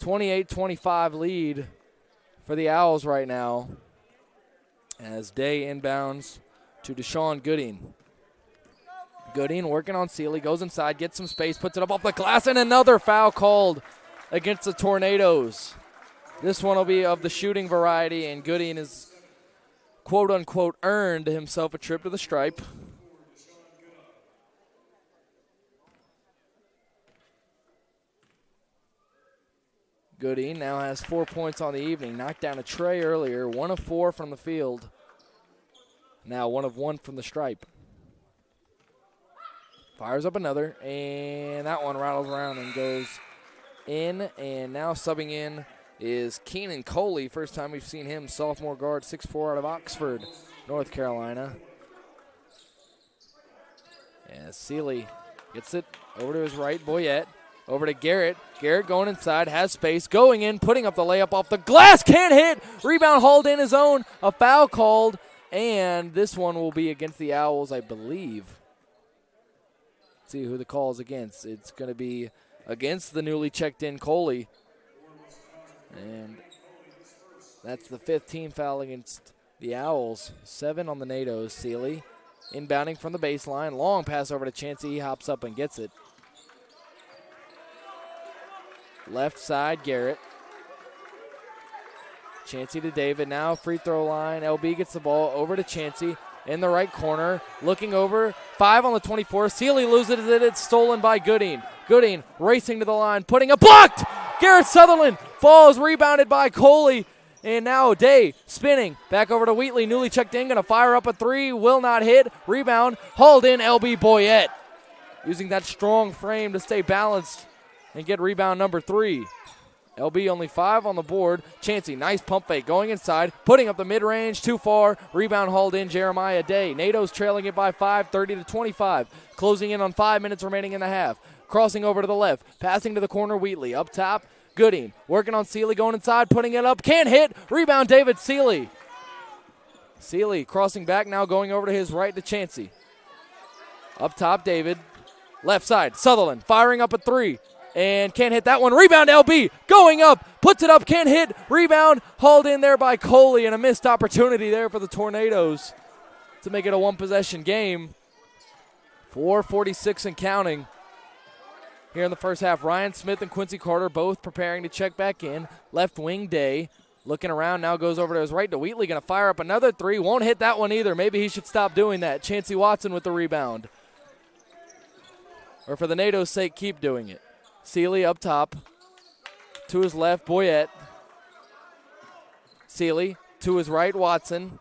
28-25 lead for the Owls right now as Day inbounds to Deshaun Gooding. Gooding working on Seeley, goes inside, gets some space, puts it up off the glass, and another foul called against the Tornadoes. This one will be of the shooting variety, and Gooding has, quote-unquote, earned himself a trip to the stripe. Gooding now has 4 points on the evening. Knocked down a tray earlier. 1 of 4 from the field. Now 1 of 1 from the stripe. Fires up another, and that one rattles around and goes in. And now subbing in is Keenan Coley. First time we've seen him, sophomore guard, 6'4", out of Oxford, North Carolina. As Seeley gets it over to his right, Boyette. Over to Garrett. Garrett going inside, has space, going in, putting up the layup off the glass, can't hit. Rebound hauled in his own, a foul called, and this one will be against the Owls, I believe. Let's see who the call is against. It's going to be against the newly checked in Coley. And that's the 15th foul against the Owls. 7 on the NATOs. Seeley inbounding from the baseline. Long pass over to Chancey. He hops up and gets it. Left side, Garrett. Chancey to David. Now free throw line. LB gets the ball over to Chancey in the right corner. Looking over. 5 on the 24. Seeley loses it. It's stolen by Gooding. Gooding racing to the line. Putting a blocked. Garrett Sutherland. Ball is rebounded by Coley. And now Day spinning. Back over to Wheatley. Newly checked in. Going to fire up a 3. Will not hit. Rebound. Hauled in LB Boyette. Using that strong frame to stay balanced and get rebound number 3. LB only 5 on the board. Chancey, nice pump fake, going inside, putting up the mid-range, too far. Rebound hauled in, Jeremiah Day. NATO's trailing it by 5, 30-25. Closing in on 5 minutes remaining in the half. Crossing over to the left, passing to the corner, Wheatley. Up top, Gooding, working on Seeley, going inside, putting it up, can't hit. Rebound, David Seeley. Seeley crossing back now, going over to his right to Chancey. Up top, David. Left side, Sutherland, firing up a 3. And can't hit that one. Rebound, LB going up. Puts it up, can't hit. Rebound hauled in there by Coley, and a missed opportunity there for the Tornadoes to make it a one-possession game. 4:46 and counting here in the first half. Ryan Smith and Quincy Carter both preparing to check back in. Left wing Day looking around, now goes over to his right to Wheatley. Going to fire up another 3. Won't hit that one either. Maybe he should stop doing that. Chancey Watson with the rebound. Or for the NATO's sake, keep doing it. Seeley up top. To his left, Boyette. Seeley to his right, Watson.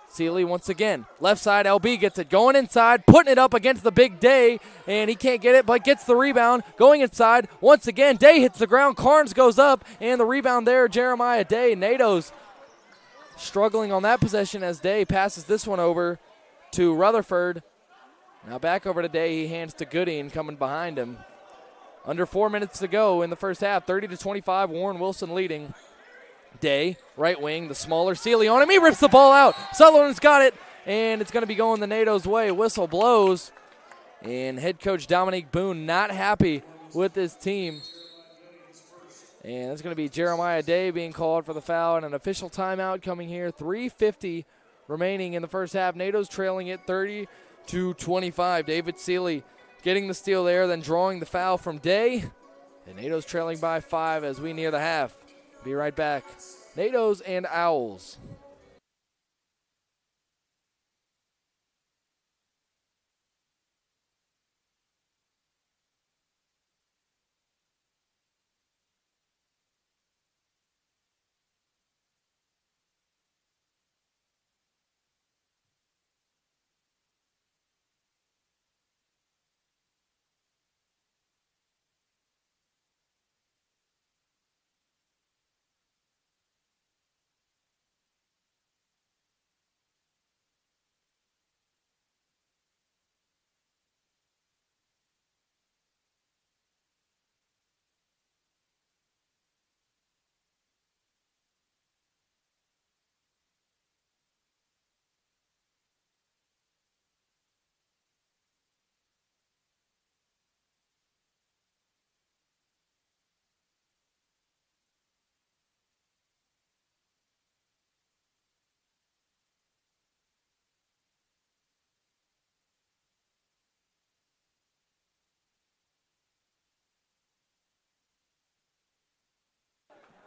Seeley once again. Left side, LB gets it. Going inside, putting it up against the big Day. And he can't get it, but gets the rebound. Going inside, once again, Day hits the ground. Carnes goes up, and the rebound there, Jeremiah Day. NATO's struggling on that possession as Day passes this one over to Rutherford. Now back over to Day. He hands to Gooding coming behind him. Under 4 minutes to go in the first half, 30-25, Warren Wilson leading. Day, right wing, the smaller Seeley on him. He rips the ball out. Sutherland's got it, and it's going to be going the NATO's way. Whistle blows, and head coach Dominique Boone not happy with his team. And it's going to be Jeremiah Day being called for the foul, and an official timeout coming here. 3:50 remaining in the first half. NATO's trailing it 30-25. David Seeley getting the steal there, then drawing the foul from Day. And NATO's trailing by 5 as we near the half. Be right back. NATO's and Owls.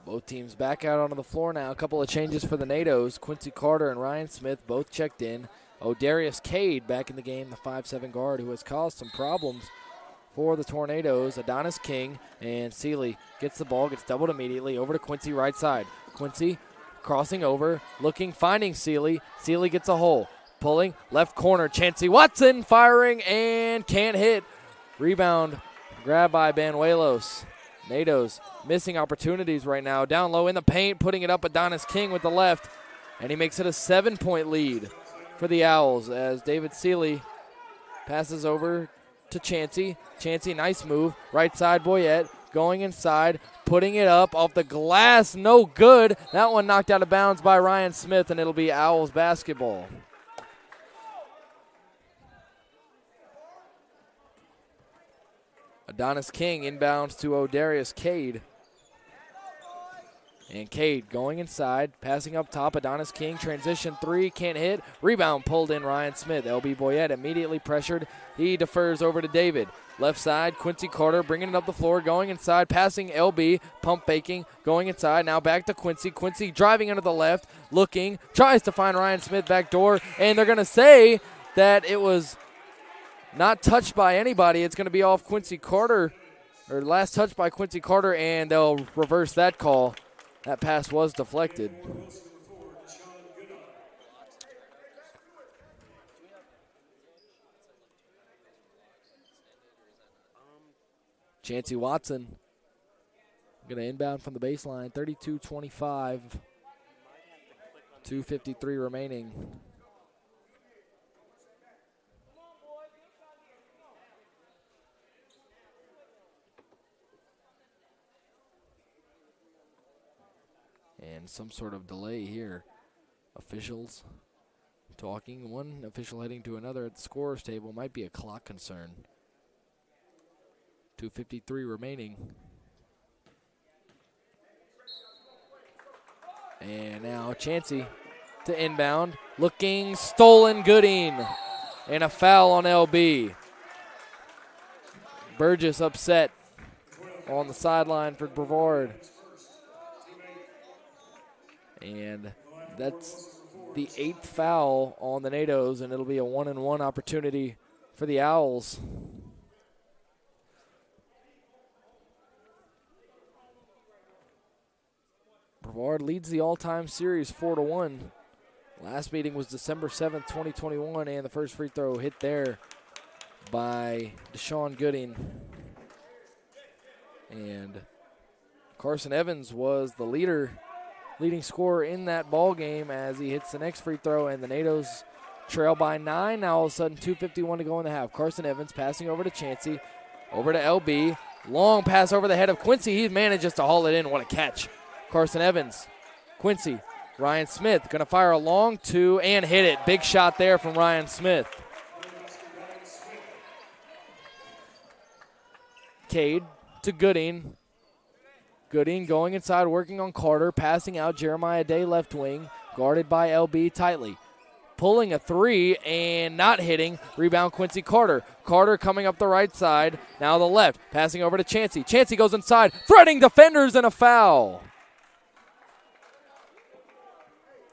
Both teams back out onto the floor now. A couple of changes for the NATOs. Quincy Carter and Ryan Smith both checked in. O'Darius Cade back in the game, the 5'7" guard who has caused some problems for the Tornadoes. Adonis King and Seeley gets the ball, gets doubled immediately. Over to Quincy, right side. Quincy crossing over, looking, finding Seeley. Seeley gets a hole. Pulling, left corner, Chancey Watson firing and can't hit. Rebound, grabbed by Banuelos. NATOs missing opportunities right now. Down low in the paint, putting it up, Adonis King with the left. And he makes it a 7-point lead for the Owls as David Seeley passes over to Chancey. Chancey, nice move. Right side, Boyette going inside, putting it up off the glass. No good. That one knocked out of bounds by Ryan Smith, and it'll be Owls basketball. Adonis King inbounds to O'Darius Cade. And Cade going inside, passing up top. Adonis King, transition three, can't hit. Rebound pulled in Ryan Smith. LB Boyette immediately pressured. He defers over to David. Left side, Quincy Carter bringing it up the floor, going inside, passing LB, pump faking, going inside. Now back to Quincy. Quincy driving into the left, looking, tries to find Ryan Smith back door. And they're going to say that it was not touched by anybody. It's going to be off Quincy Carter, or last touch by Quincy Carter, and they'll reverse that call. That pass was deflected. Chancey Watson going to inbound from the baseline, 32-25, 2:53 remaining. And some sort of delay here. Officials talking. One official heading to another at the scorer's table. Might be a clock concern. 2:53 remaining. And now Chancey to inbound. Looking, stolen, Gooding. And a foul on LB. Burgess upset on the sideline for Brevard. And that's the 8th foul on the NATOs, and it'll be a 1-and-1 opportunity for the Owls. Brevard leads the all-time series 4-1. Last meeting was December 7th, 2021, and the first free throw hit there by Deshaun Gooding. And Carson Evans was the leading scorer in that ball game as he hits the next free throw, and the NATOs trail by 9. Now all of a sudden 2:51 to go in the half. Carson Evans passing over to Chancey, over to LB. Long pass over the head of Quincy. He manages to haul it in. What a catch. Carson Evans, Quincy, Ryan Smith going to fire a long two and hit it. Big shot there from Ryan Smith. Cade to Gooding. Gooding going inside, working on Carter, passing out Jeremiah Day left wing, guarded by LB tightly. Pulling a three and not hitting. Rebound Quincy Carter. Carter coming up the right side, now the left, passing over to Chancey. Chancey goes inside, threading defenders and a foul.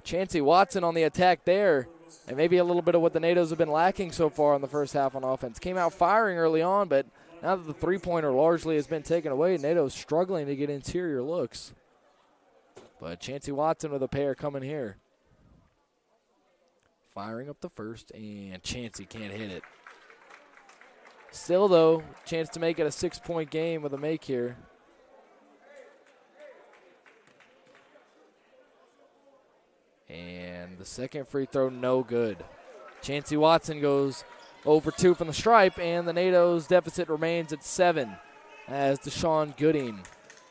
Chancey Watson on the attack there, and maybe a little bit of what the NATOs have been lacking so far in the first half on offense. Came out firing early on, but now that the three-pointer largely has been taken away, NATO's struggling to get interior looks. But Chancey Watson with a pair coming here. Firing up the first, and Chancey can't hit it. Still, though, chance to make it a 6-point game with a make here. And the second free throw, no good. Chancey Watson goes over 2 from the stripe, and the NATO's deficit remains at 7 as Deshaun Gooding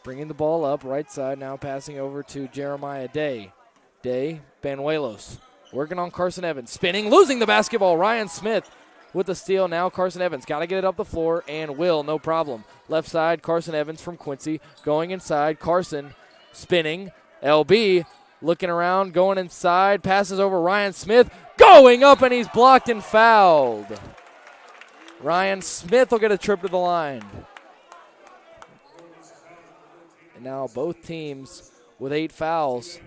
bringing the ball up right side, now passing over to Jeremiah Day. Day, Banuelos working on Carson Evans, spinning, losing the basketball. Ryan Smith with the steal. Now Carson Evans got to get it up the floor, and will, no problem. Left side, Carson Evans from Quincy going inside. Carson spinning. LB looking around, going inside, passes over Ryan Smith, going up, and he's blocked and fouled. Ryan Smith will get a trip to the line. And now both teams with 8 fouls.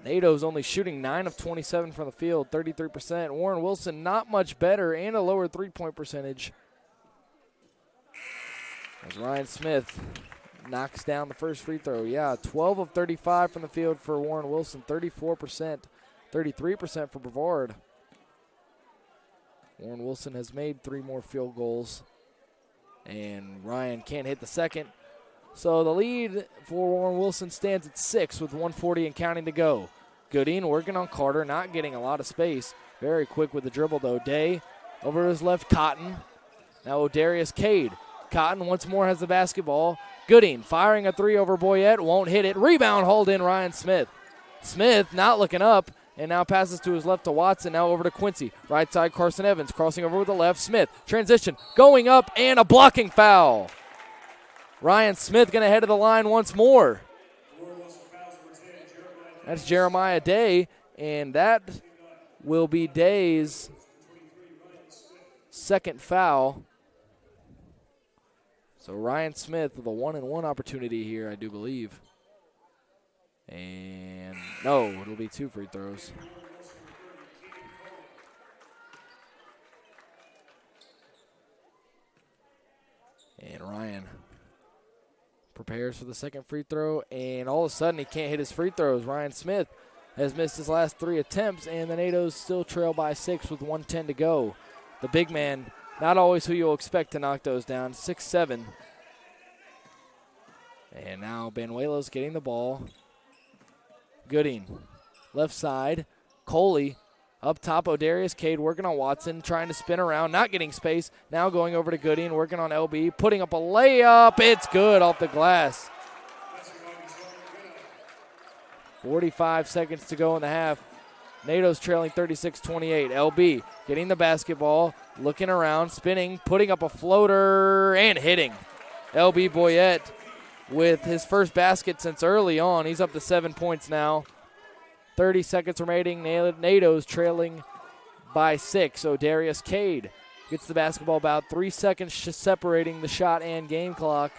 NATO's only shooting 9 of 27 from the field, 33%. Warren Wilson not much better and a lower three-point percentage. As Ryan Smith knocks down the first free throw. Yeah, 12 of 35 from the field for Warren Wilson, 34%, 33% for Brevard. Warren Wilson has made 3 more field goals, and Ryan can't hit the second. So the lead for Warren Wilson stands at 6 with 1:40 and counting to go. Gooding working on Carter, not getting a lot of space. Very quick with the dribble, though. Day over to his left, Cotton. Now Darius Cade. Cotton once more has the basketball. Gooding firing a 3 over Boyette. Won't hit it. Rebound hauled in Ryan Smith. Smith not looking up, and now passes to his left to Watson. Now over to Quincy. Right side, Carson Evans crossing over with the left. Smith, transition, going up, and a blocking foul. Ryan Smith going to head to the line once more. That's Jeremiah Day, and that will be Day's second foul. So Ryan Smith with a 1-and-1 opportunity here, I do believe. And no, it'll be 2 free throws. And Ryan prepares for the second free throw, and all of a sudden he can't hit his free throws. Ryan Smith has missed his last 3 attempts, and the NATOs still trail by 6 with 1:10 to go. The big man, not always who you'll expect to knock those down, 6'7". And now Banuelos getting the ball. Gooding, left side. Coley up top. O'Darius Cade working on Watson, trying to spin around, not getting space. Now going over to Gooding, working on LB, putting up a layup. It's good off the glass. 45 seconds to go in the half. NATO's trailing 36-28. LB getting the basketball, looking around, spinning, putting up a floater, and hitting. LB Boyette with his first basket since early on. He's up to 7 points now. 30 seconds remaining. NATO's trailing by 6. So Darius Cade gets the basketball, about 3 seconds separating the shot and game clock.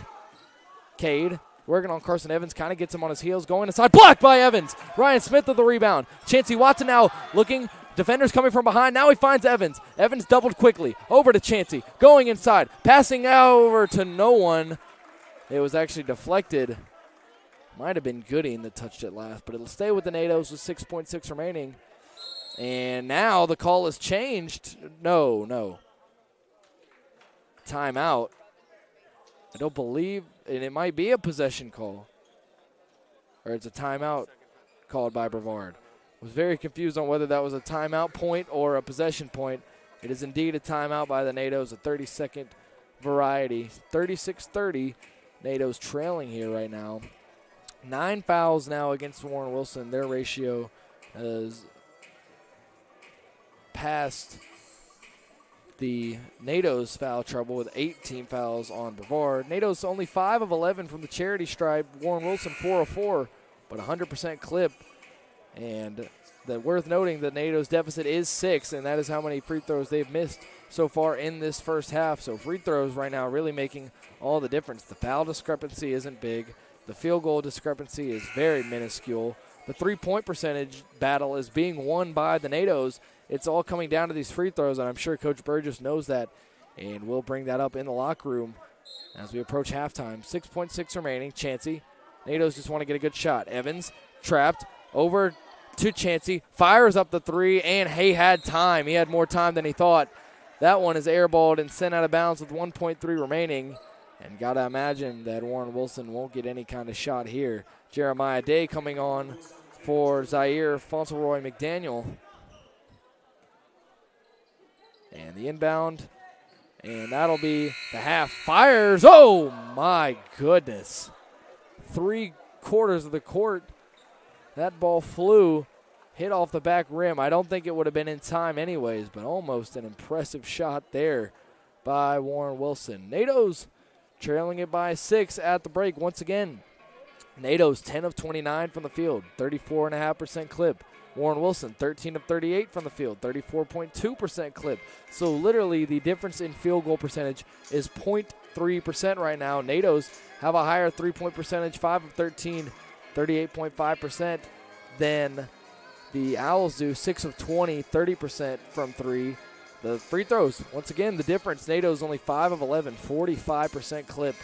Cade working on Carson Evans, kind of gets him on his heels, going inside, blocked by Evans. Ryan Smith with the rebound. Chancey Watson now looking, defenders coming from behind. Now he finds Evans. Evans doubled quickly, over to Chancey, going inside, passing over to no one. It was actually deflected. Might have been Gooding that touched it last, but it'll stay with the NATOs with 6.6 remaining. And now the call has changed. No. Timeout. I don't believe, and it might be a possession call. Or it's a timeout called by Brevard. Was very confused on whether that was a timeout point or a possession point. It is indeed a timeout by the NATOs, a 30-second variety. 36-30, NATOs trailing here right now. 9 fouls now against Warren Wilson. Their ratio has passed the NATO's foul trouble with 18 fouls on Brevard. NATO's only 5 of 11 from the charity stripe. Warren Wilson 4 of 4, but 100% clip. And worth noting that NATO's deficit is 6, and that is how many free throws they've missed so far in this first half. So free throws right now really making all the difference. The foul discrepancy isn't big. The field goal discrepancy is very minuscule. The three-point percentage battle is being won by the NATOs. It's all coming down to these free throws, and I'm sure Coach Burgess knows that, and we'll bring that up in the locker room as we approach halftime. 6.6 remaining. Chancey. NATOs just want to get a good shot. Evans trapped over to Chancey. Fires up the 3, and he had time. He had more time than he thought. That one is airballed and sent out of bounds with 1.3 remaining. And got to imagine that Warren Wilson won't get any kind of shot here. Jeremiah Day coming on for Zaire Fauntleroy McDaniel. And the inbound. And that'll be the half. Fires. Oh, my goodness. 3/4 of the court. That ball flew. Hit off the back rim. I don't think it would have been in time anyways, but almost an impressive shot there by Warren Wilson. NATO's trailing it by 6 at the break once again. NATO's 10 of 29 from the field, 34.5% clip. Warren Wilson, 13 of 38 from the field, 34.2% clip. So literally the difference in field goal percentage is 43% right now. NATO's have a higher three-point percentage, 5 of 13, 38.5% than the Owls do, 6 of 20, 30% from three. The free throws, once again, the difference. NATO's only 5 of 11, 45% clip.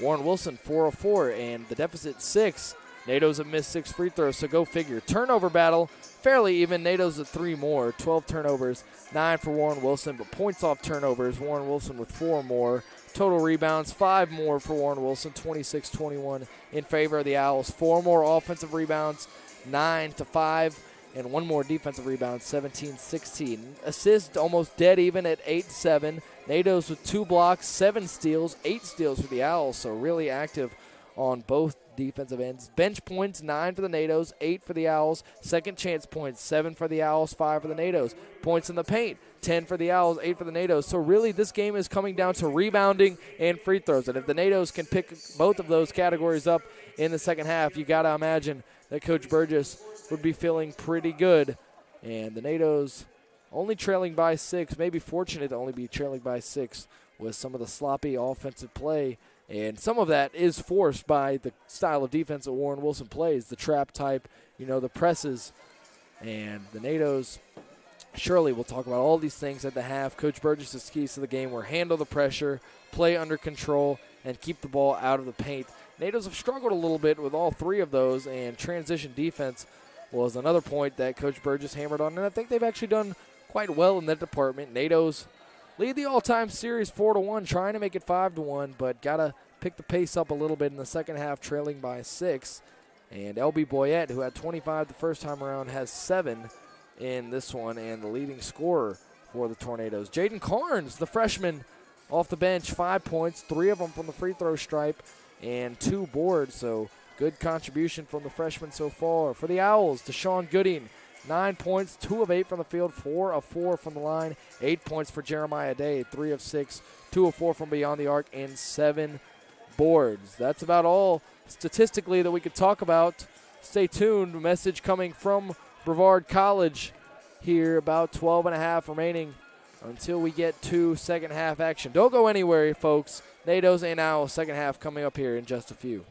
Warren Wilson, 4 of 4, and the deficit 6. NATO's have missed 6 free throws, so go figure. Turnover battle, fairly even. NATO's at 3 more, 12 turnovers, 9 for Warren Wilson, but points off turnovers, Warren Wilson with 4 more. Total rebounds, 5 more for Warren Wilson, 26-21 in favor of the Owls. 4 more offensive rebounds, 9-5, and 1 more defensive rebound, 17-16. Assists almost dead even at 8-7. NATO's with 2 blocks, 7 steals, 8 steals for the Owls, so really active on both defensive ends. Bench points, 9 for the NATO's, 8 for the Owls. Second chance points, 7 for the Owls, 5 for the NATO's. Points in the paint, 10 for the Owls, 8 for the NATO's. So really this game is coming down to rebounding and free throws. And if the NATO's can pick both of those categories up in the second half, you got to imagine that Coach Burgess would be feeling pretty good. And the NATO's only trailing by 6, maybe fortunate to only be trailing by 6 with some of the sloppy offensive play. And some of that is forced by the style of defense that Warren Wilson plays, the trap type, the presses. And the NATO's, surely we'll talk about all these things at the half. Coach Burgess' keys to the game were handle the pressure, play under control, and keep the ball out of the paint. NATO's have struggled a little bit with all 3 of those, and transition defense was another point that Coach Burgess hammered on. And I think they've actually done quite well in that department. NATO's lead the all-time series 4-1, trying to make it 5-1, but got to pick the pace up a little bit in the second half, trailing by 6. And L.B. Boyette, who had 25 the first time around, has 7 in this one, and the leading scorer for the Tornadoes. Jaden Carnes, the freshman, off the bench, 5 points, 3 of them from the free throw stripe, and 2 boards. So good contribution from the freshman so far. For the Owls, Deshaun Gooding, 9 points, 2 of 8 from the field, 4 of 4 from the line, 8 points for Jeremiah Day, 3 of 6, 2 of 4 from beyond the arc, and 7 boards. That's about all statistically that we could talk about. Stay tuned. Message coming from Brevard College here, about 12 and a half remaining until we get to second half action. Don't go anywhere, folks. NATO's and Owls second half coming up here in just a few.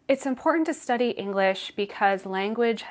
It's important to study English because language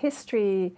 History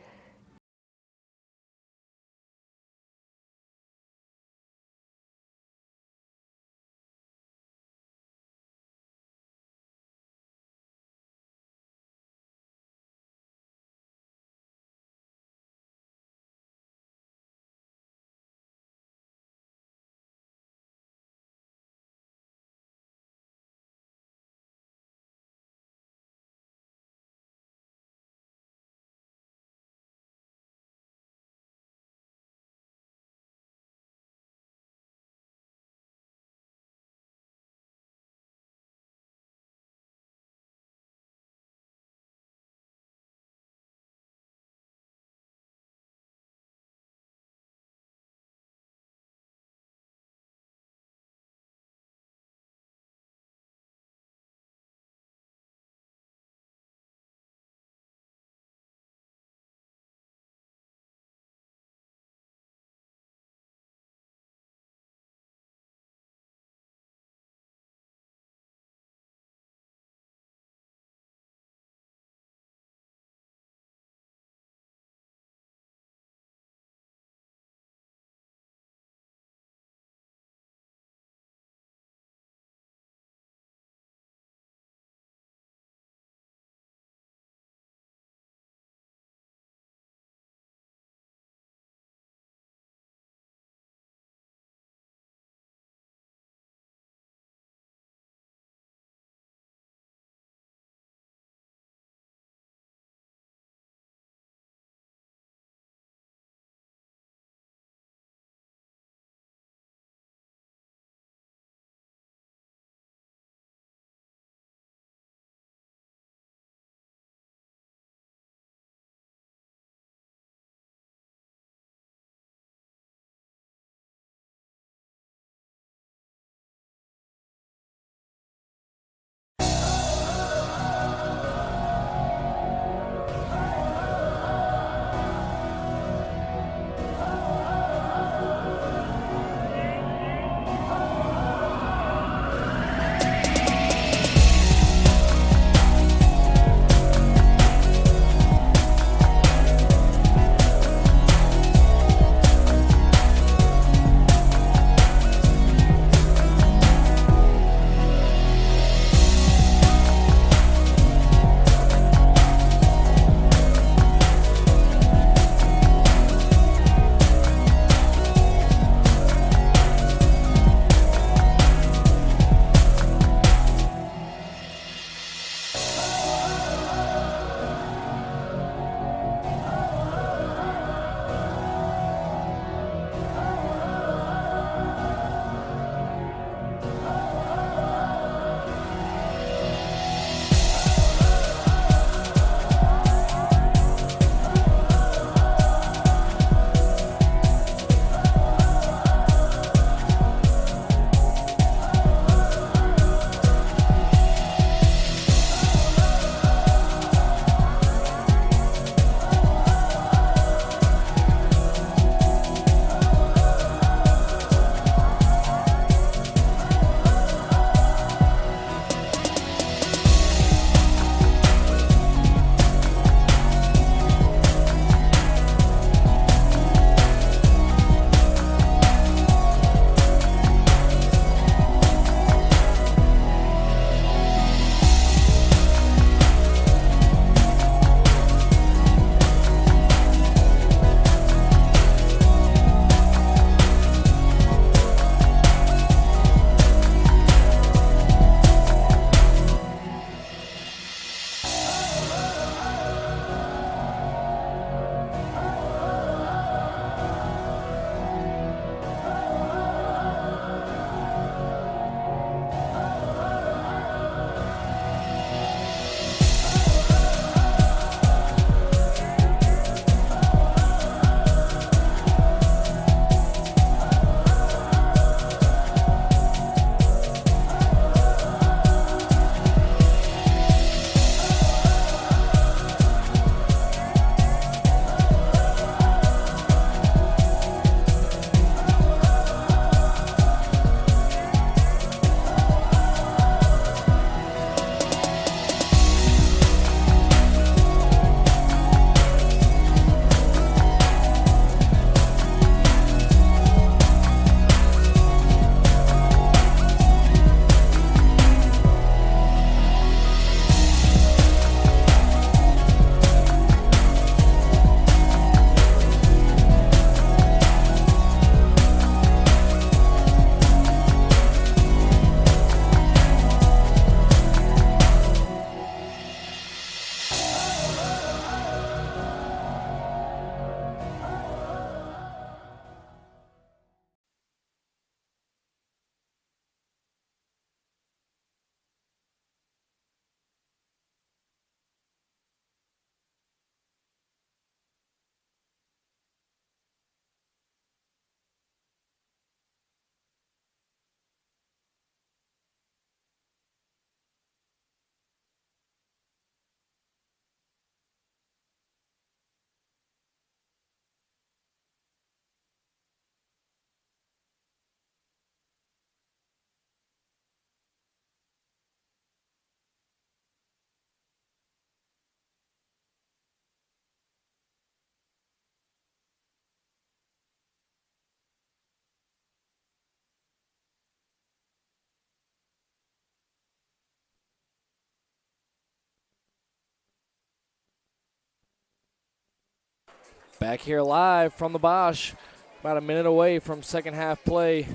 Back here live from the Bosch, about a minute away from second half play.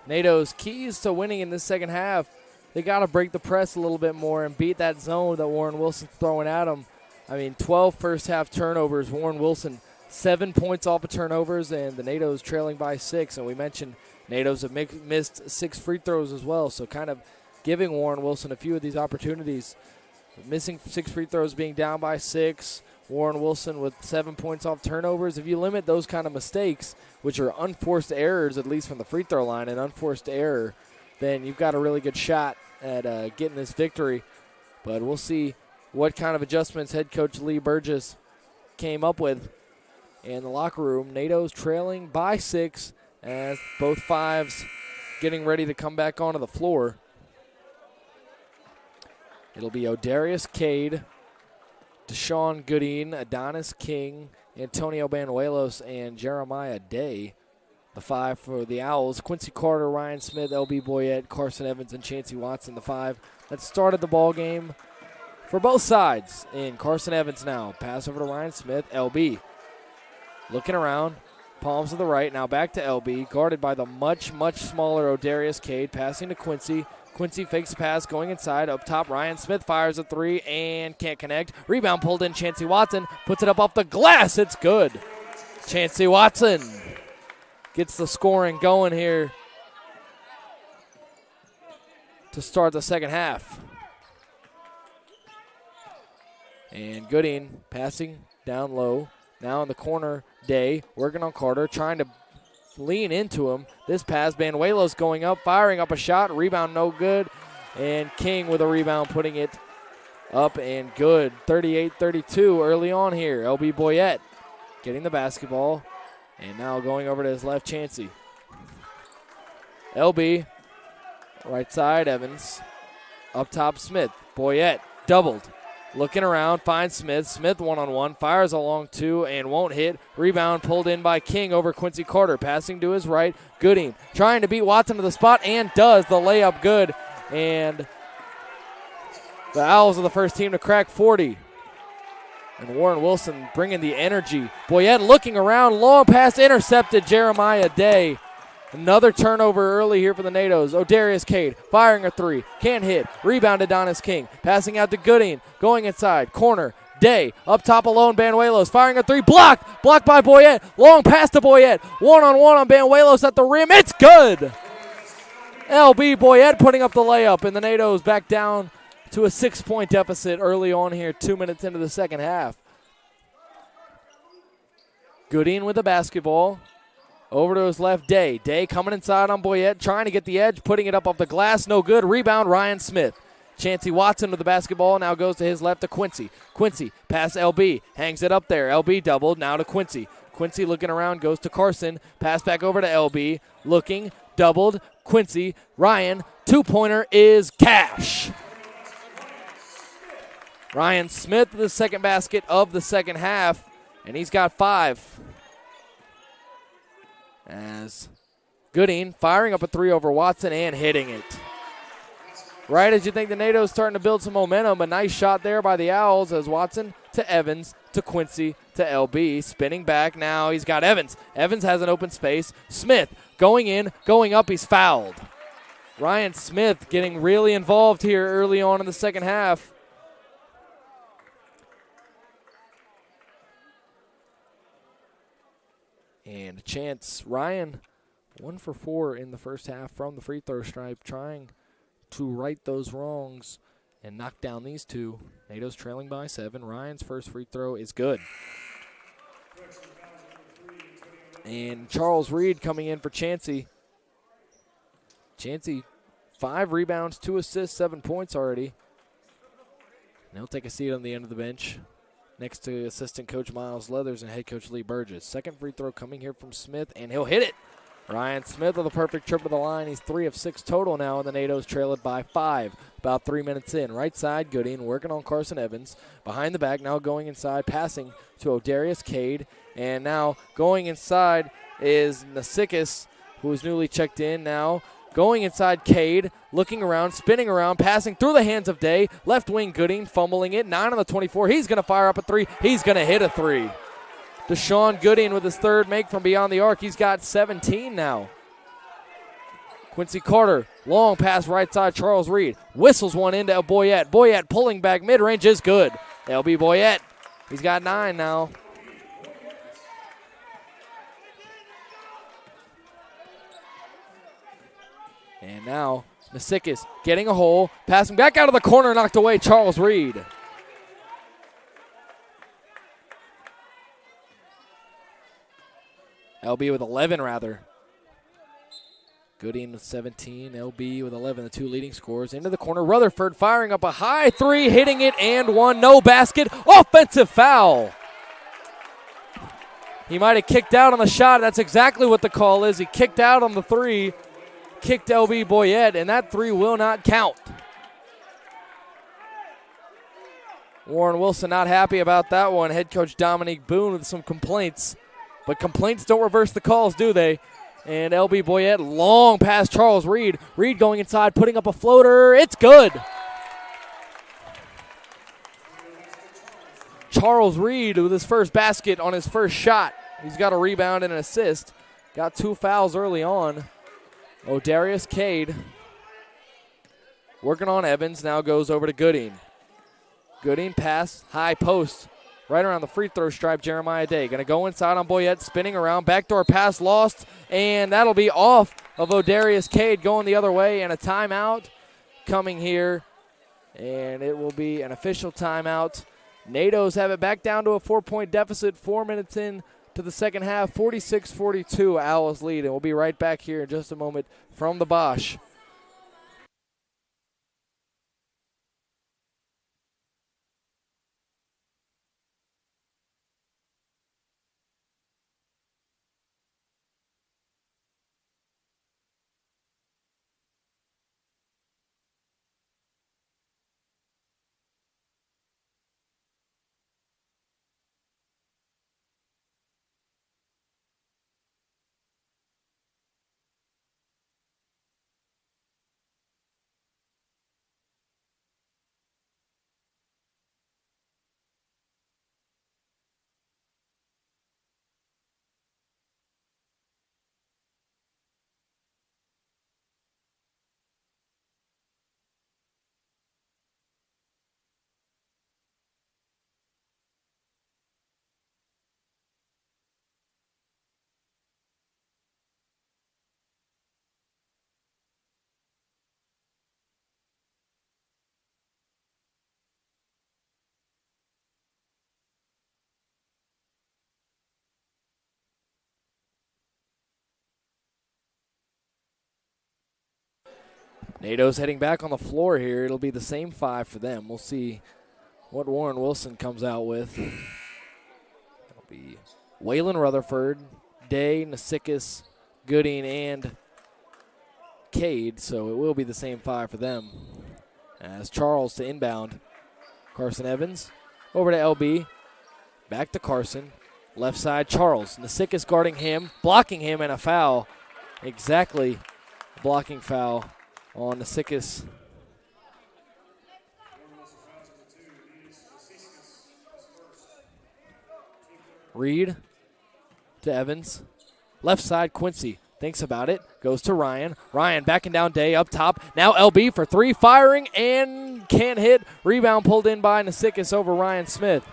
NATO's keys to winning in this second half, they got to break the press a little bit more and beat that zone that Warren Wilson's throwing at them. 12 first half turnovers. Warren Wilson 7 points off of turnovers, and the NATO's trailing by 6. And we mentioned NATO's have missed 6 free throws as well, so kind of giving Warren Wilson a few of these opportunities. Missing 6 free throws, being down by 6. Warren Wilson with 7 points off turnovers. If you limit those kind of mistakes, which are unforced errors, at least from the free throw line, an unforced error, then you've got a really good shot at getting this victory. But we'll see what kind of adjustments head coach Lee Burgess came up with in the locker room. NATO's trailing by 6 as both fives getting ready to come back onto the floor. It'll be Odarius Cade, Deshaun Goodine, Adonis King, Antonio Banuelos, and Jeremiah Day. The 5 for the Owls. Quincy Carter, Ryan Smith, L.B. Boyette, Carson Evans, and Chancey Watson, the 5 that started the ball game for both sides. And Carson Evans now. Pass over to Ryan Smith, L.B. Looking around, palms to the right. Now back to L.B. Guarded by the much, much smaller Odarius Cade. Passing to Quincy. Quincy fakes the pass, going inside. Up top, Ryan Smith fires a 3 and can't connect. Rebound pulled in. Chancey Watson puts it up off the glass. It's good. Chancey Watson gets the scoring going here to start the second half. And Goodine passing down low. Now in the corner, Day working on Carter, trying to lean into him. This pass, Banuelos going up, firing up a shot. Rebound no good. And King with a rebound, putting it up and good. 38-32 early on here. L.B. Boyette getting the basketball. And now going over to his left, Chancey. L.B. right side, Evans. Up top, Smith. Boyette doubled. Looking around, finds Smith. Smith one-on-one, fires along 2 and won't hit. Rebound pulled in by King over Quincy Carter. Passing to his right, Goodine trying to beat Watson to the spot and does. The layup good. And the Owls are the first team to crack 40. And Warren Wilson bringing the energy. Boyette looking around, long pass intercepted. Jeremiah Day. Another turnover early here for the NATO's. Odarius Cade firing a 3. Can't hit. Rebound Adonis King. Passing out to Goodine. Going inside. Corner. Day. Up top alone. Banuelos firing a 3. Blocked. Blocked by Boyette. Long pass to Boyette. One-on-one on Banuelos at the rim. It's good. L.B. Boyette putting up the layup. And the NATO's back down to a 6-point deficit early on here. 2 minutes into the second half. Goodine with the basketball. Over to his left, Day. Day coming inside on Boyette, trying to get the edge, putting it up off the glass. No good. Rebound, Ryan Smith. Chancey Watson with the basketball, now goes to his left to Quincy. Quincy, pass LB, hangs it up there. LB doubled, now to Quincy. Quincy looking around, goes to Carson. Pass back over to LB, looking, doubled. Quincy, Ryan, two-pointer is cash. Ryan Smith, the second basket of the second half, and he's got 5. As Goodine firing up a 3 over Watson and hitting it. Right as you think the NATO's starting to build some momentum, a nice shot there by the Owls as Watson to Evans to Quincy to LB. Spinning back now, he's got Evans. Evans has an open space. Smith going in, going up, he's fouled. Ryan Smith getting really involved here early on in the second half. And a chance, Ryan, 1 for 4 in the first half from the free throw stripe, trying to right those wrongs and knock down these two. NATO's trailing by 7. Ryan's first free throw is good. And Charles Reed coming in for Chancey. Chancey, 5 rebounds, 2 assists, 7 points already. And he'll take a seat on the end of the bench next to assistant coach Miles Leathers and head coach Lee Burgess. Second free throw coming here from Smith, and he'll hit it. Ryan Smith with a perfect trip to the line. He's 3 of 6 total now, and the NATO's trail it by 5. About 3 minutes in. Right side, Goodine working on Carson Evans. Behind the back, now going inside, passing to Odarius Cade. And now going inside is Nasikis, who is newly checked in now. Going inside, Cade, looking around, spinning around, passing through the hands of Day. Left wing, Goodine, fumbling it. 9 on the 24. He's going to fire up a 3. He's going to hit a 3. Deshaun Gooding with his third make from beyond the arc. He's got 17 now. Quincy Carter, long pass right side, Charles Reed. Whistles one into Boyette. Boyette pulling back mid-range is good. LB Boyette, he's got 9 now. And now Nasikis getting a hole, passing back out of the corner, knocked away, Charles Reed. LB with 11 rather. Gooding with 17, LB with 11, the 2 leading scorers. Into the corner, Rutherford firing up a high 3, hitting it and 1, no basket, offensive foul. He might have kicked out on the shot. That's exactly what the call is. He kicked out on the 3, kicked LB Boyette, and that 3 will not count. Warren Wilson not happy about that one. Head coach Dominique Boone with some complaints. But complaints don't reverse the calls, do they? And LB Boyette, long pass Charles Reed. Reed going inside, putting up a floater. It's good. Charles Reed with his first basket on his first shot. He's got a rebound and an assist. Got 2 fouls early on. O'Darius Cade working on Evans, now goes over to Gooding. Gooding pass, high post. Right around the free throw stripe, Jeremiah Day. Going to go inside on Boyette, spinning around. Backdoor pass lost, and that'll be off of O'Darius Cade going the other way. And a timeout coming here, and it will be an official timeout. NATOs have it back down to a 4-point deficit, 4 minutes in to the second half, 46-42, Owls lead. And we'll be right back here in just a moment from the Bosch. NATO's heading back on the floor here. It'll be the same 5 for them. We'll see what Warren Wilson comes out with. It'll be Waylon Rutherford, Day, Nasikis, Gooding, and Cade. So it will be the same 5 for them. As Charles to inbound. Carson Evans over to LB. Back to Carson. Left side, Charles. Nasikis guarding him, blocking him, and a foul. Exactly. Blocking foul on Nasikis. Reed to Evans. Left side, Quincy thinks about it. Goes to Ryan. Ryan backing down Day up top. Now LB for 3, firing and can't hit. Rebound pulled in by Nasikis over Ryan Smith.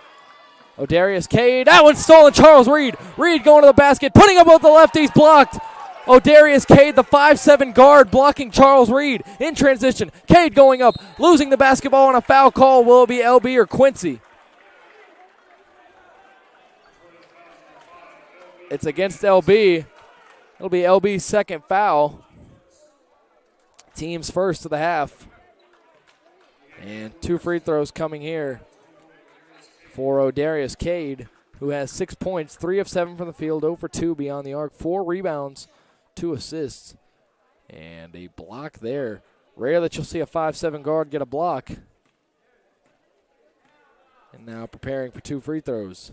O'Darius Cade. That one's stolen. Charles Reed. Reed going to the basket. Putting up both the lefties. Blocked. O'Darius Cade, the 5'7" guard, blocking Charles Reed in transition. Cade going up, losing the basketball on a foul call. Will it be LB or Quincy? It's against LB. It'll be LB's second foul. Team's first of the half. And 2 free throws coming here for O'Darius Cade, who has 6 points, 3 of 7 from the field, 0 for 2 beyond the arc, 4 rebounds, 2 assists, and a block there. Rare that you'll see a 5'7" guard get a block. And now preparing for 2 free throws.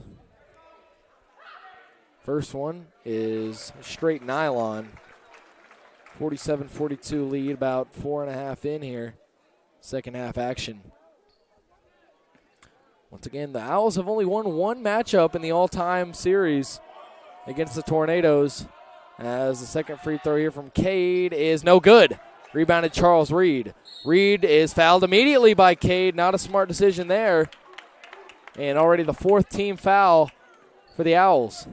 First one is straight nylon. 47-42 lead, about 4.5 in here. Second half action. Once again, the Owls have only won one matchup in the all-time series against the Tornadoes. As the second free throw here from Cade is no good. Rebounded Charles Reed. Reed is fouled immediately by Cade. Not a smart decision there. And already the fourth team foul for the Owls.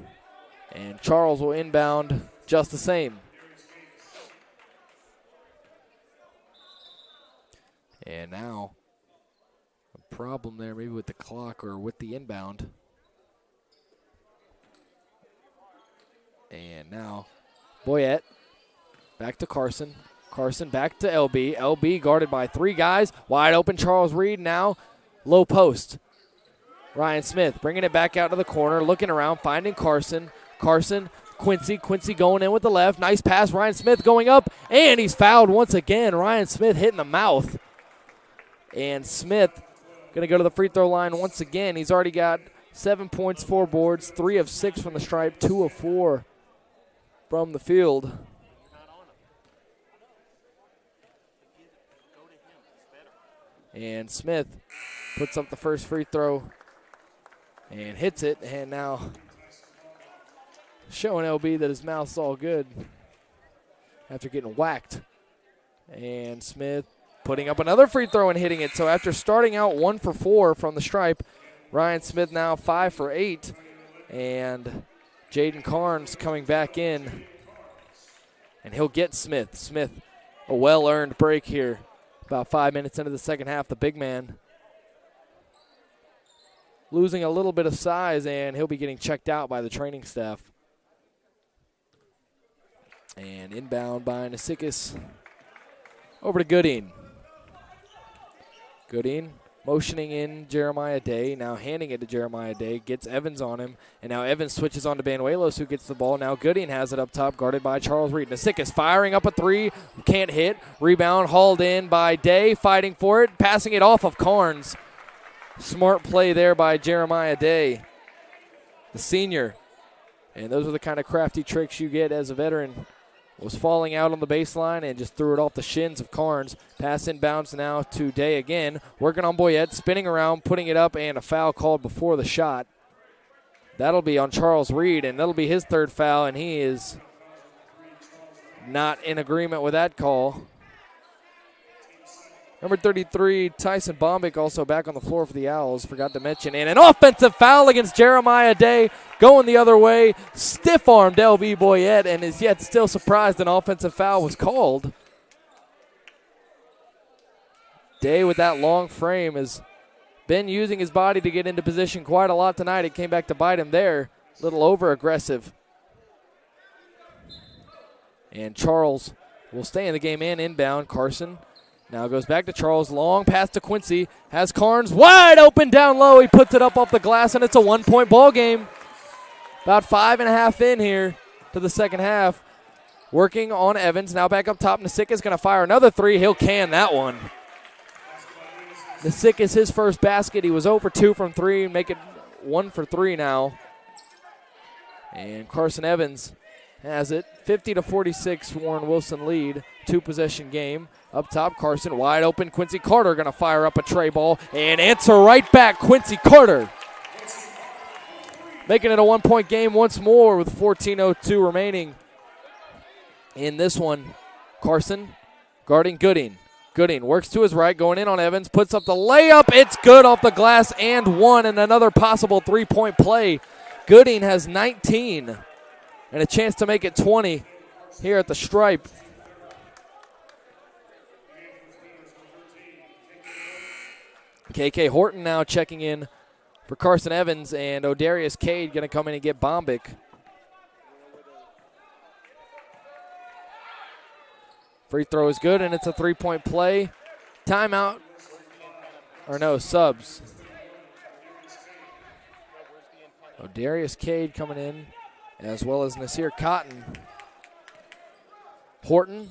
And Charles will inbound just the same. And now a problem there maybe with the clock or with the inbound. And now Boyette back to Carson. Carson back to LB. LB guarded by three guys. Wide open Charles Reed now. Low post. Ryan Smith bringing it back out to the corner. Looking around, finding Carson. Carson, Quincy. Quincy going in with the left. Nice pass. Ryan Smith going up. And he's fouled once again. Ryan Smith hit in the mouth. And Smith going to go to the free throw line once again. He's already got 7 points, 4 boards, 3 of 6 from the stripe, 2 of 4 from the field. And Smith puts up the first free throw and hits it. And now showing LB that his mouth's all good after getting whacked. And Smith putting up another free throw and hitting it. So after starting out 1 for 4 from the stripe, Ryan Smith now 5 for 8. And Jaden Carnes coming back in. And he'll get Smith. Smith, a well-earned break here. About 5 minutes into the second half, the big man losing a little bit of size, and he'll be getting checked out by the training staff. And inbound by Nasikis over to Gooding. Gooding motioning in Jeremiah Day, now handing it to Jeremiah Day, gets Evans on him, and now Evans switches on to Banuelos, who gets the ball. Now Gooding has it up top, guarded by Charles Reed. Nasikis firing up a three, can't hit. Rebound hauled in by Day, fighting for it, passing it off of Carnes. Smart play there by Jeremiah Day, the senior. And those are the kind of crafty tricks you get as a veteran. Was falling out on the baseline and just threw it off the shins of Carnes. Pass inbounds now to Day again. Working on Boyette, spinning around, putting it up, and a foul called before the shot. That'll be on Charles Reed, and that'll be his third foul, and he is not in agreement with that call. Number 33, Tyson Bombick, also back on the floor for the Owls. Forgot to mention. And an offensive foul against Jeremiah Day. Going the other way. Stiff-armed LB Boyette and is yet still surprised an offensive foul was called. Day with that long frame has been using his body to get into position quite a lot tonight. It came back to bite him there. A little over-aggressive. And Charles will stay in the game and inbound. Carson now goes back to Charles. Long pass to Quincy. Has Carnes wide open down low. He puts it up off the glass, and it's a 1-point ball game. About 5.5 in here to the second half. Working on Evans. Now back up top. Nasikis going to fire another three. He'll can that one. Nasikis, his first basket. He was 0 for 2 from 3. Make it 1 for 3 now. And Carson Evans has it. 50-46 Warren Wilson lead. 2-possession game. Up top, Carson wide open. Quincy Carter going to fire up a tray ball and answer right back. Quincy Carter making it a 1-point game once more with 14:02 remaining in this one. Carson guarding Gooding. Gooding works to his right, going in on Evans, puts up the layup. It's good off the glass and one, and another possible 3-point play. Gooding has 19 and a chance to make it 20 here at the stripe. KK Horton now checking in for Carson Evans, and O'Darius Cade going to come in and get Bombick. Free throw is good, and it's a 3-point play. Timeout. Or no, subs. O'Darius Cade coming in, as well as Nasir Cotton. Horton,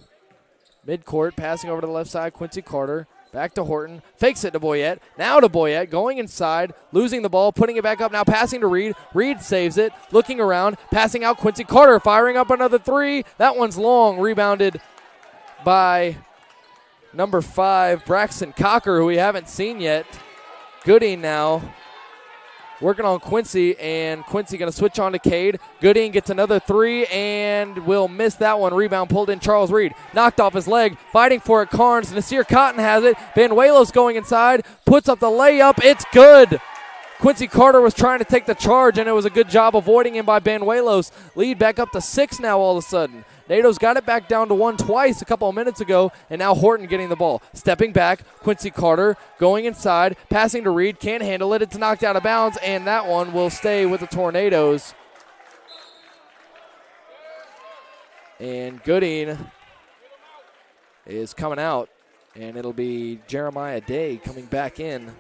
midcourt, passing over to the left side, Quincy Carter. Back to Horton, fakes it to Boyette, now to Boyette, going inside, losing the ball, putting it back up, now passing to Reed. Reed saves it, looking around, passing out Quincy Carter, firing up another three. That one's long, rebounded by number 5, Braxton Cocker, who we haven't seen yet. Gooding now working on Quincy, and Quincy going to switch on to Cade. Gooding gets another three and will miss that one. Rebound pulled in. Charles Reed knocked off his leg, fighting for it. Carnes. Nasir Cotton has it. Banuelos going inside, puts up the layup. It's good. Quincy Carter was trying to take the charge, and it was a good job avoiding him by Banuelos. Lead back up to 6 now all of a sudden. NATO's got it back down to 1 twice a couple of minutes ago, and now Horton getting the ball. Stepping back, Quincy Carter going inside, passing to Reed, can't handle it. It's knocked out of bounds, and that one will stay with the Tornadoes. And Gooding is coming out, and it'll be Jeremiah Day coming back in.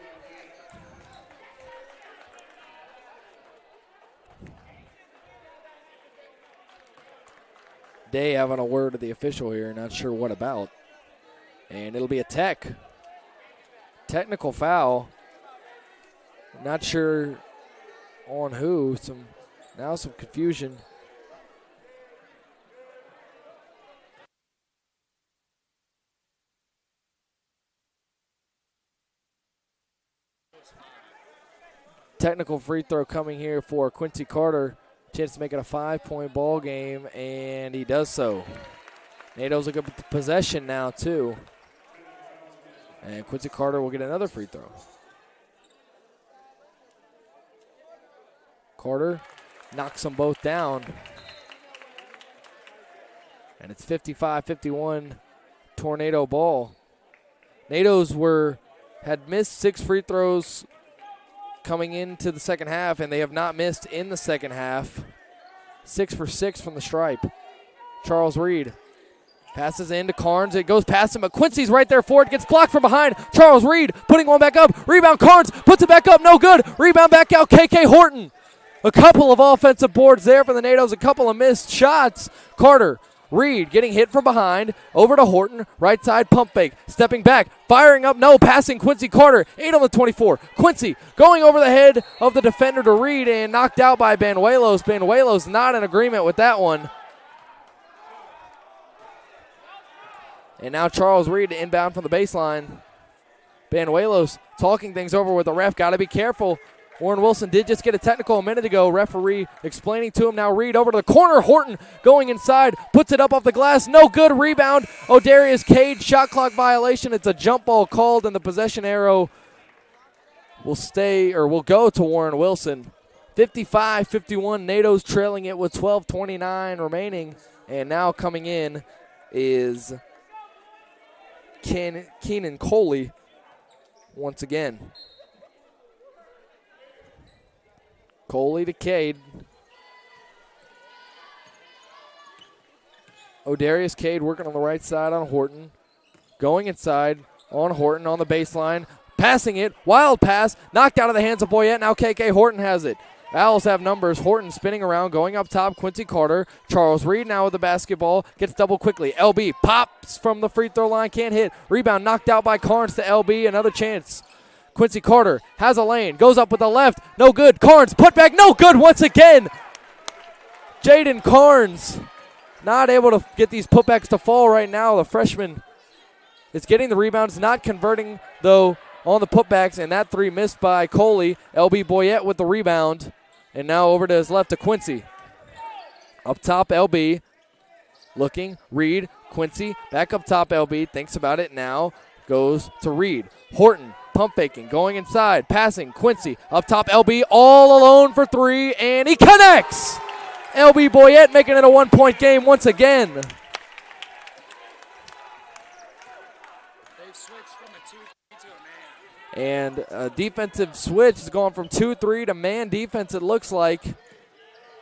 Day having a word with the official here, not sure what about. And it'll be a technical foul. Not sure on who. Some confusion. Technical free throw coming here for Quincy Carter. Chance to make it a 5-point ball game, and he does so. NATO's looking at the possession now, too. And Quincy Carter will get another free throw. Carter knocks them both down. And it's 55-51 Tornado ball. NATO's had missed 6 free throws coming into the second half, and they have not missed in the second half. 6 for 6 from the stripe. Charles Reed passes in to Carnes. It goes past him, but Quincy's right there for it. Gets blocked from behind. Charles Reed putting one back up. Rebound Carnes puts it back up. No good. Rebound back out. KK Horton. A couple of offensive boards there for the NATOs. A couple of missed shots. Carter. Reed getting hit from behind, over to Horton, right side pump fake, stepping back, firing up, no, passing Quincy Carter, 8 on the 24. Quincy going over the head of the defender to Reed and knocked out by Banuelos. Banuelos not in agreement with that one. And now Charles Reed inbound from the baseline. Banuelos talking things over with the ref, got to be careful. Warren Wilson did just get a technical a minute ago. Referee explaining to him. Now Reed over to the corner. Horton going inside. Puts it up off the glass. No good. Rebound. O'Darius Cade. Shot clock violation. It's a jump ball called, and the possession arrow will go to Warren Wilson. 55-51. NATO's trailing it with 12:29 remaining. And now coming in is Keenan Coley once again. Coley to Cade. O'Darius Cade working on the right side on Horton. Going inside on Horton on the baseline. Passing it. Wild pass. Knocked out of the hands of Boyette. Now KK Horton has it. Owls have numbers. Horton spinning around. Going up top. Quincy Carter. Charles Reed now with the basketball. Gets double quickly. LB pops from the free throw line. Can't hit. Rebound knocked out by Carnes to LB. Another chance. Quincy Carter has a lane, goes up with the left, no good. Carnes, put back, no good once again. Jaden Carnes not able to get these putbacks to fall right now. The freshman is getting the rebounds, not converting, though, on the putbacks, and that three missed by Coley. LB Boyette with the rebound, and now over to his left to Quincy. Up top, LB looking, Reed, Quincy, back up top, LB, thinks about it now, goes to Reed. Horton. Pump faking, going inside, passing, Quincy, up top, LB, all alone for 3, and he connects! LB Boyette making it a 1-point game once again. They've switched from a 2-3 to a man. And a defensive switch has gone from 2-3 to man defense, it looks like.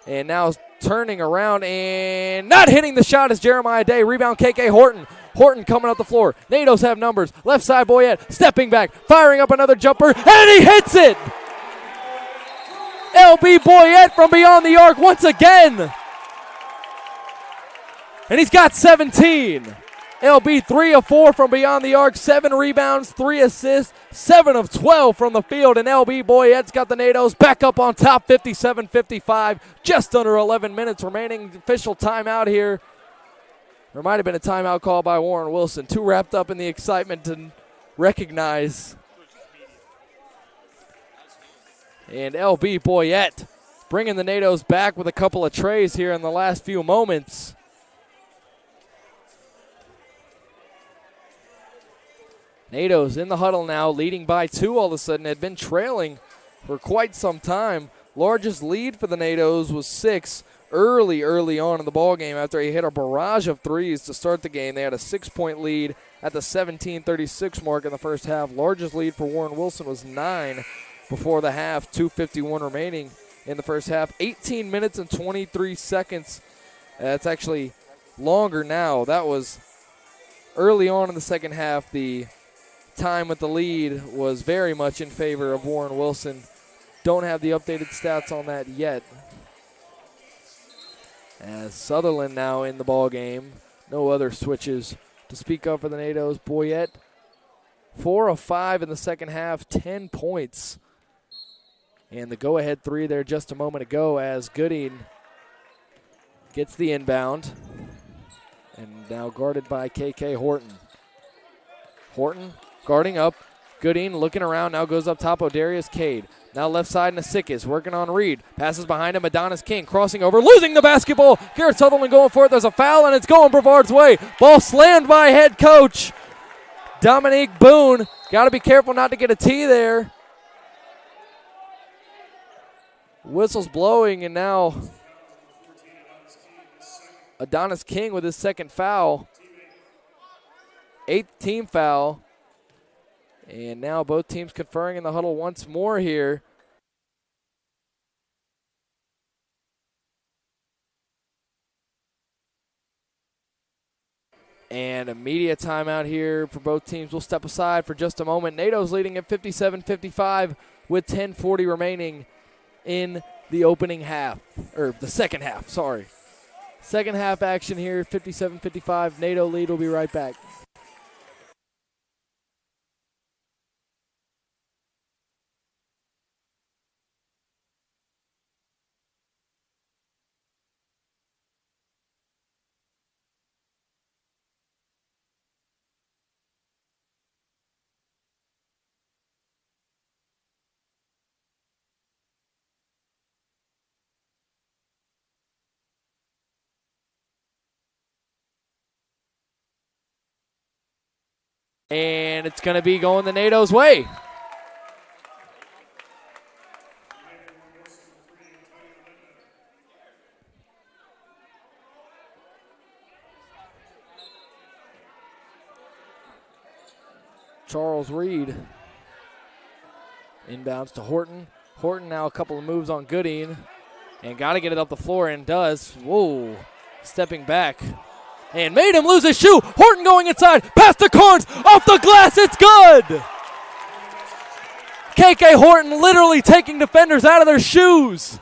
And now turning around and not hitting the shot is Jeremiah Day. Rebound KK Horton. Horton coming up the floor. NATOs have numbers. Left side Boyette stepping back, firing up another jumper, and he hits it! LB Boyette from beyond the arc once again. And he's got 17. LB 3 of 4 from beyond the arc, 7 rebounds, 3 assists, 7 of 12 from the field, and LB Boyette's got the NATOs back up on top, 57-55, just under 11 minutes remaining. Official timeout here. There might have been a timeout call by Warren Wilson. Too wrapped up in the excitement to recognize And LB Boyette bringing the NATOs back with a couple of trays here in the last few moments. NATOs in the huddle now, leading by 2 all of a sudden. Had been trailing for quite some time. Largest lead for the NATOs was 6 early on in the ballgame after he hit a barrage of threes to start the game. They had a 6-point lead at the 17:36 mark in the first half. Largest lead for Warren Wilson was 9 before the half, 2:51 remaining in the first half. 18 minutes and 23 seconds. That's actually longer now. That was early on in the second half. The time with the lead was very much in favor of Warren Wilson. Don't have the updated stats on that yet. As Sutherland now in the ball game. No other switches to speak of for the NATOs. Boyette, 4 of 5 in the second half, 10 points. And the go-ahead 3 there just a moment ago as Gooding gets the inbound. And now guarded by KK Horton. Horton guarding up. Gooding looking around, now goes up top, O'Darius Cade. Now left side, Nasikis working on Reed. Passes behind him, Adonis King crossing over, losing the basketball. Garrett Sutherland going for it. There's a foul, and it's going Brevard's way. Ball slammed by head coach Dominique Boone. Got to be careful not to get a T there. Whistle's blowing, and now Adonis King with his second foul. 8th team foul. And now both teams conferring in the huddle once more here. And a media timeout here for both teams. We'll step aside for just a moment. NATO's leading at 57-55 with 10:40 remaining in the opening half, or the second half, sorry. Second half action here, 57-55. NATO lead. Will be right back. And it's going to be going the NATO's way. Charles Reed inbounds to Horton. Horton now a couple of moves on Gooding and got to get it up the floor, and does. Whoa, stepping back. And made him lose his shoe. Horton going inside. Past the Carnes. Off the glass. It's good. KK Horton literally taking defenders out of their shoes.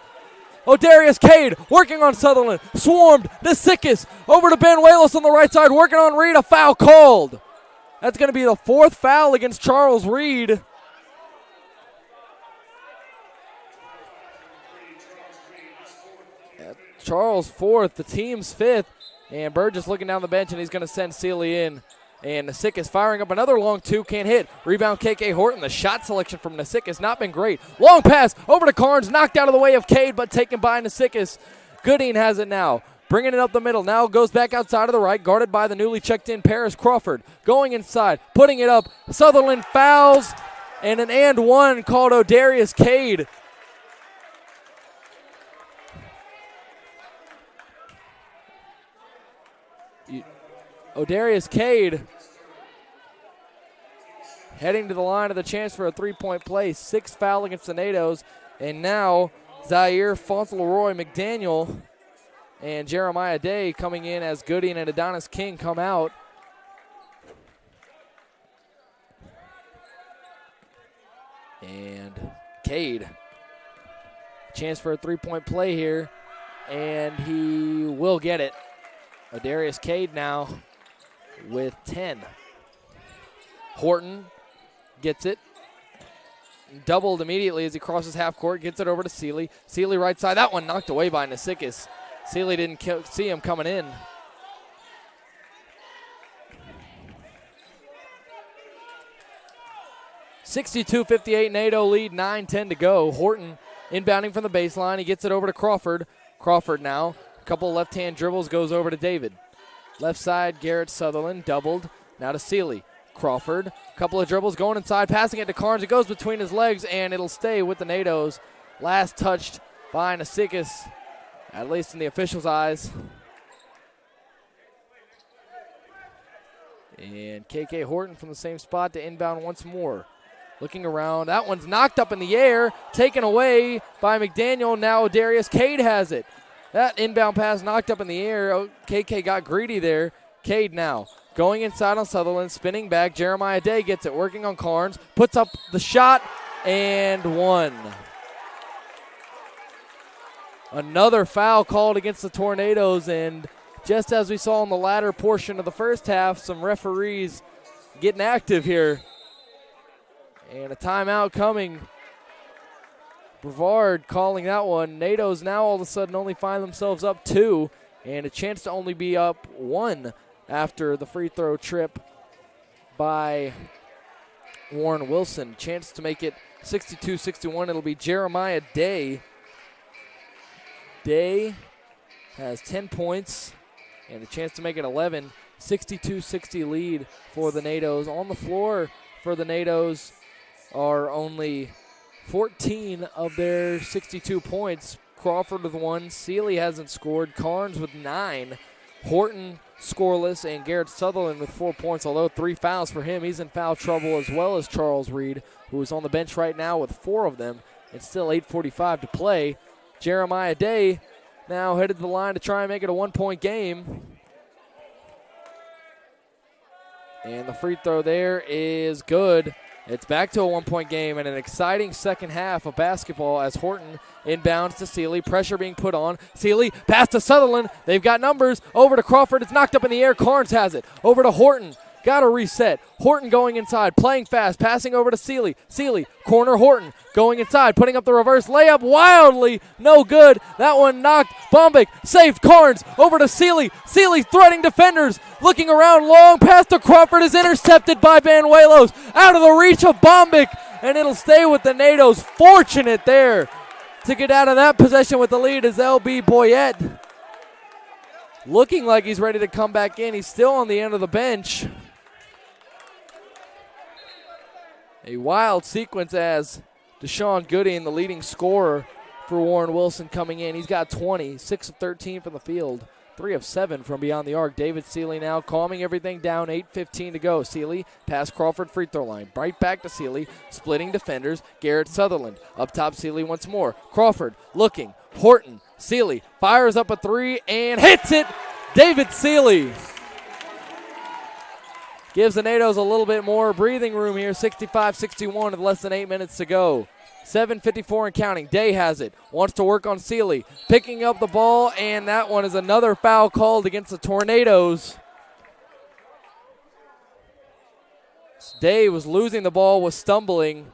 O'Darius Cade working on Sutherland. Swarmed. Nasikis over to Banuelos on the right side. Working on Reed. A foul called. That's going to be the 4th foul against Charles Reed. Charles 4th. The team's 5th. And Burgess looking down the bench, and he's going to send Sealy in. And Nasikis firing up another long 2, can't hit. Rebound KK Horton. The shot selection from Nasikis not been great. Long pass over to Carnes, knocked out of the way of Cade, but taken by Nasikis. Gooding has it now. Bringing it up the middle. Now goes back outside of the right, guarded by the newly checked in Paris Crawford. Going inside, putting it up. Sutherland fouls, and an and one called O'Darius Cade. O'Darius Cade heading to the line of the chance for a 3-point play. 6th foul against the NATOs. And now Zaire Fauntleroy McDaniel and Jeremiah Day coming in as Gooding and Adonis King come out. And Cade, chance for a 3-point play here, and he will get it. O'Darius Cade now with 10. Horton gets it. Doubled immediately as he crosses half court, gets it over to Sealy. Sealy right side, that one knocked away by Nasikis. Sealy didn't see him coming in. 62-58 NATO lead, 9-10 to go. Horton inbounding from the baseline. He gets it over to Crawford. Crawford now, a couple left-hand dribbles, goes over to David. Left side, Garrett Sutherland, doubled. Now to Seeley. Crawford, a couple of dribbles, going inside, passing it to Carnes. It goes between his legs, and it'll stay with the NATOs. Last touched by Nasikis, at least in the officials' eyes. And KK Horton from the same spot to inbound once more. Looking around, that one's knocked up in the air, taken away by McDaniel. Now Darius Cade has it. That inbound pass knocked up in the air. Oh, KK got greedy there. Cade now going inside on Sutherland, spinning back. Jeremiah Day gets it, working on Carnes, puts up the shot, and one. Another foul called against the Tornadoes, and just as we saw in the latter portion of the first half, some referees getting active here. And a timeout coming. Brevard calling that one. NATOs now all of a sudden only find themselves up 2, and a chance to only be up 1 after the free throw trip by Warren Wilson. Chance to make it 62-61. It'll be Jeremiah Day. Day has 10 points and a chance to make it 11. 62-60 lead for the NATOs. On the floor for the NATOs are only 14 of their 62 points. Crawford with 1. Seeley hasn't scored. Carnes with 9. Horton scoreless, and Garrett Sutherland with 4 points, although 3 fouls for him. He's in foul trouble, as well as Charles Reed, who is on the bench right now with 4 of them. It's still 8:45 to play. Jeremiah Day now headed to the line to try and make it a 1-point game. And the free throw there is good. It's back to a 1-point game and an exciting second half of basketball as Horton inbounds to Seeley. Pressure being put on. Seeley, pass to Sutherland. They've got numbers. Over to Crawford. It's knocked up in the air. Carnes has it. Over to Horton. Got to reset. Horton going inside. Playing fast. Passing over to Seeley. Seeley, corner Horton. Going inside. Putting up the reverse layup. Wildly. No good. That one knocked. Bombic saved Carnes. Over to Seeley. Seeley threading defenders. Looking around. Long pass to Crawford is intercepted by Banuelos. Out of the reach of Bombic. And it'll stay with the NATOs. Fortunate there to get out of that possession with the lead is LB Boyette. Looking like he's ready to come back in. He's still on the end of the bench. A wild sequence as Deshaun Gooding, the leading scorer for Warren Wilson, coming in. He's got 20, 6 of 13 from the field, 3 of 7 from beyond the arc. David Seeley now calming everything down, 8:15 to go. Seeley past Crawford free throw line. Right back to Seeley, splitting defenders. Garrett Sutherland up top Seeley once more. Crawford looking. Horton, Seeley fires up a 3 and hits it. David Seeley gives the NATOs a little bit more breathing room here. 65-61 with less than 8 minutes to go. 7:54 and counting. Day has it. Wants to work on Seeley. Picking up the ball, and that one is another foul called against the Tornadoes. Day was losing the ball, was stumbling,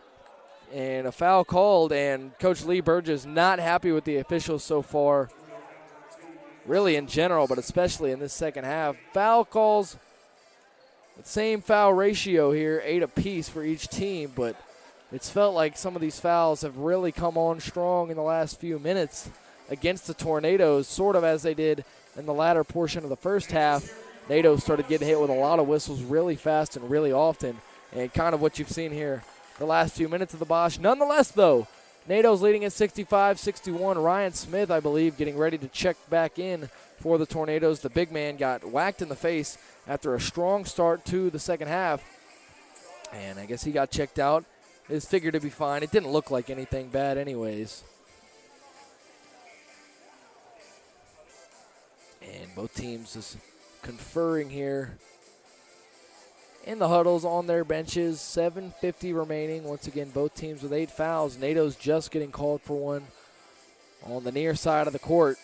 and a foul called, and Coach Lee Burgess not happy with the officials so far. Really in general, but especially in this second half. Foul calls, the same foul ratio here, 8 apiece for each team, but it's felt like some of these fouls have really come on strong in the last few minutes against the Tornadoes, sort of as they did in the latter portion of the first half. NATO started getting hit with a lot of whistles really fast and really often, and kind of what you've seen here the last few minutes of the Bosch. Nonetheless, though, NATO's leading at 65-61. Ryan Smith, I believe, getting ready to check back in for the Tornadoes. The big man got whacked in the face after a strong start to the second half, and I guess he got checked out. Is figured to be fine. It didn't look like anything bad anyways. And both teams is conferring here in the huddles on their benches. 7:50 remaining. Once again, both teams with 8 fouls. NATO's just getting called for one on the near side of the court.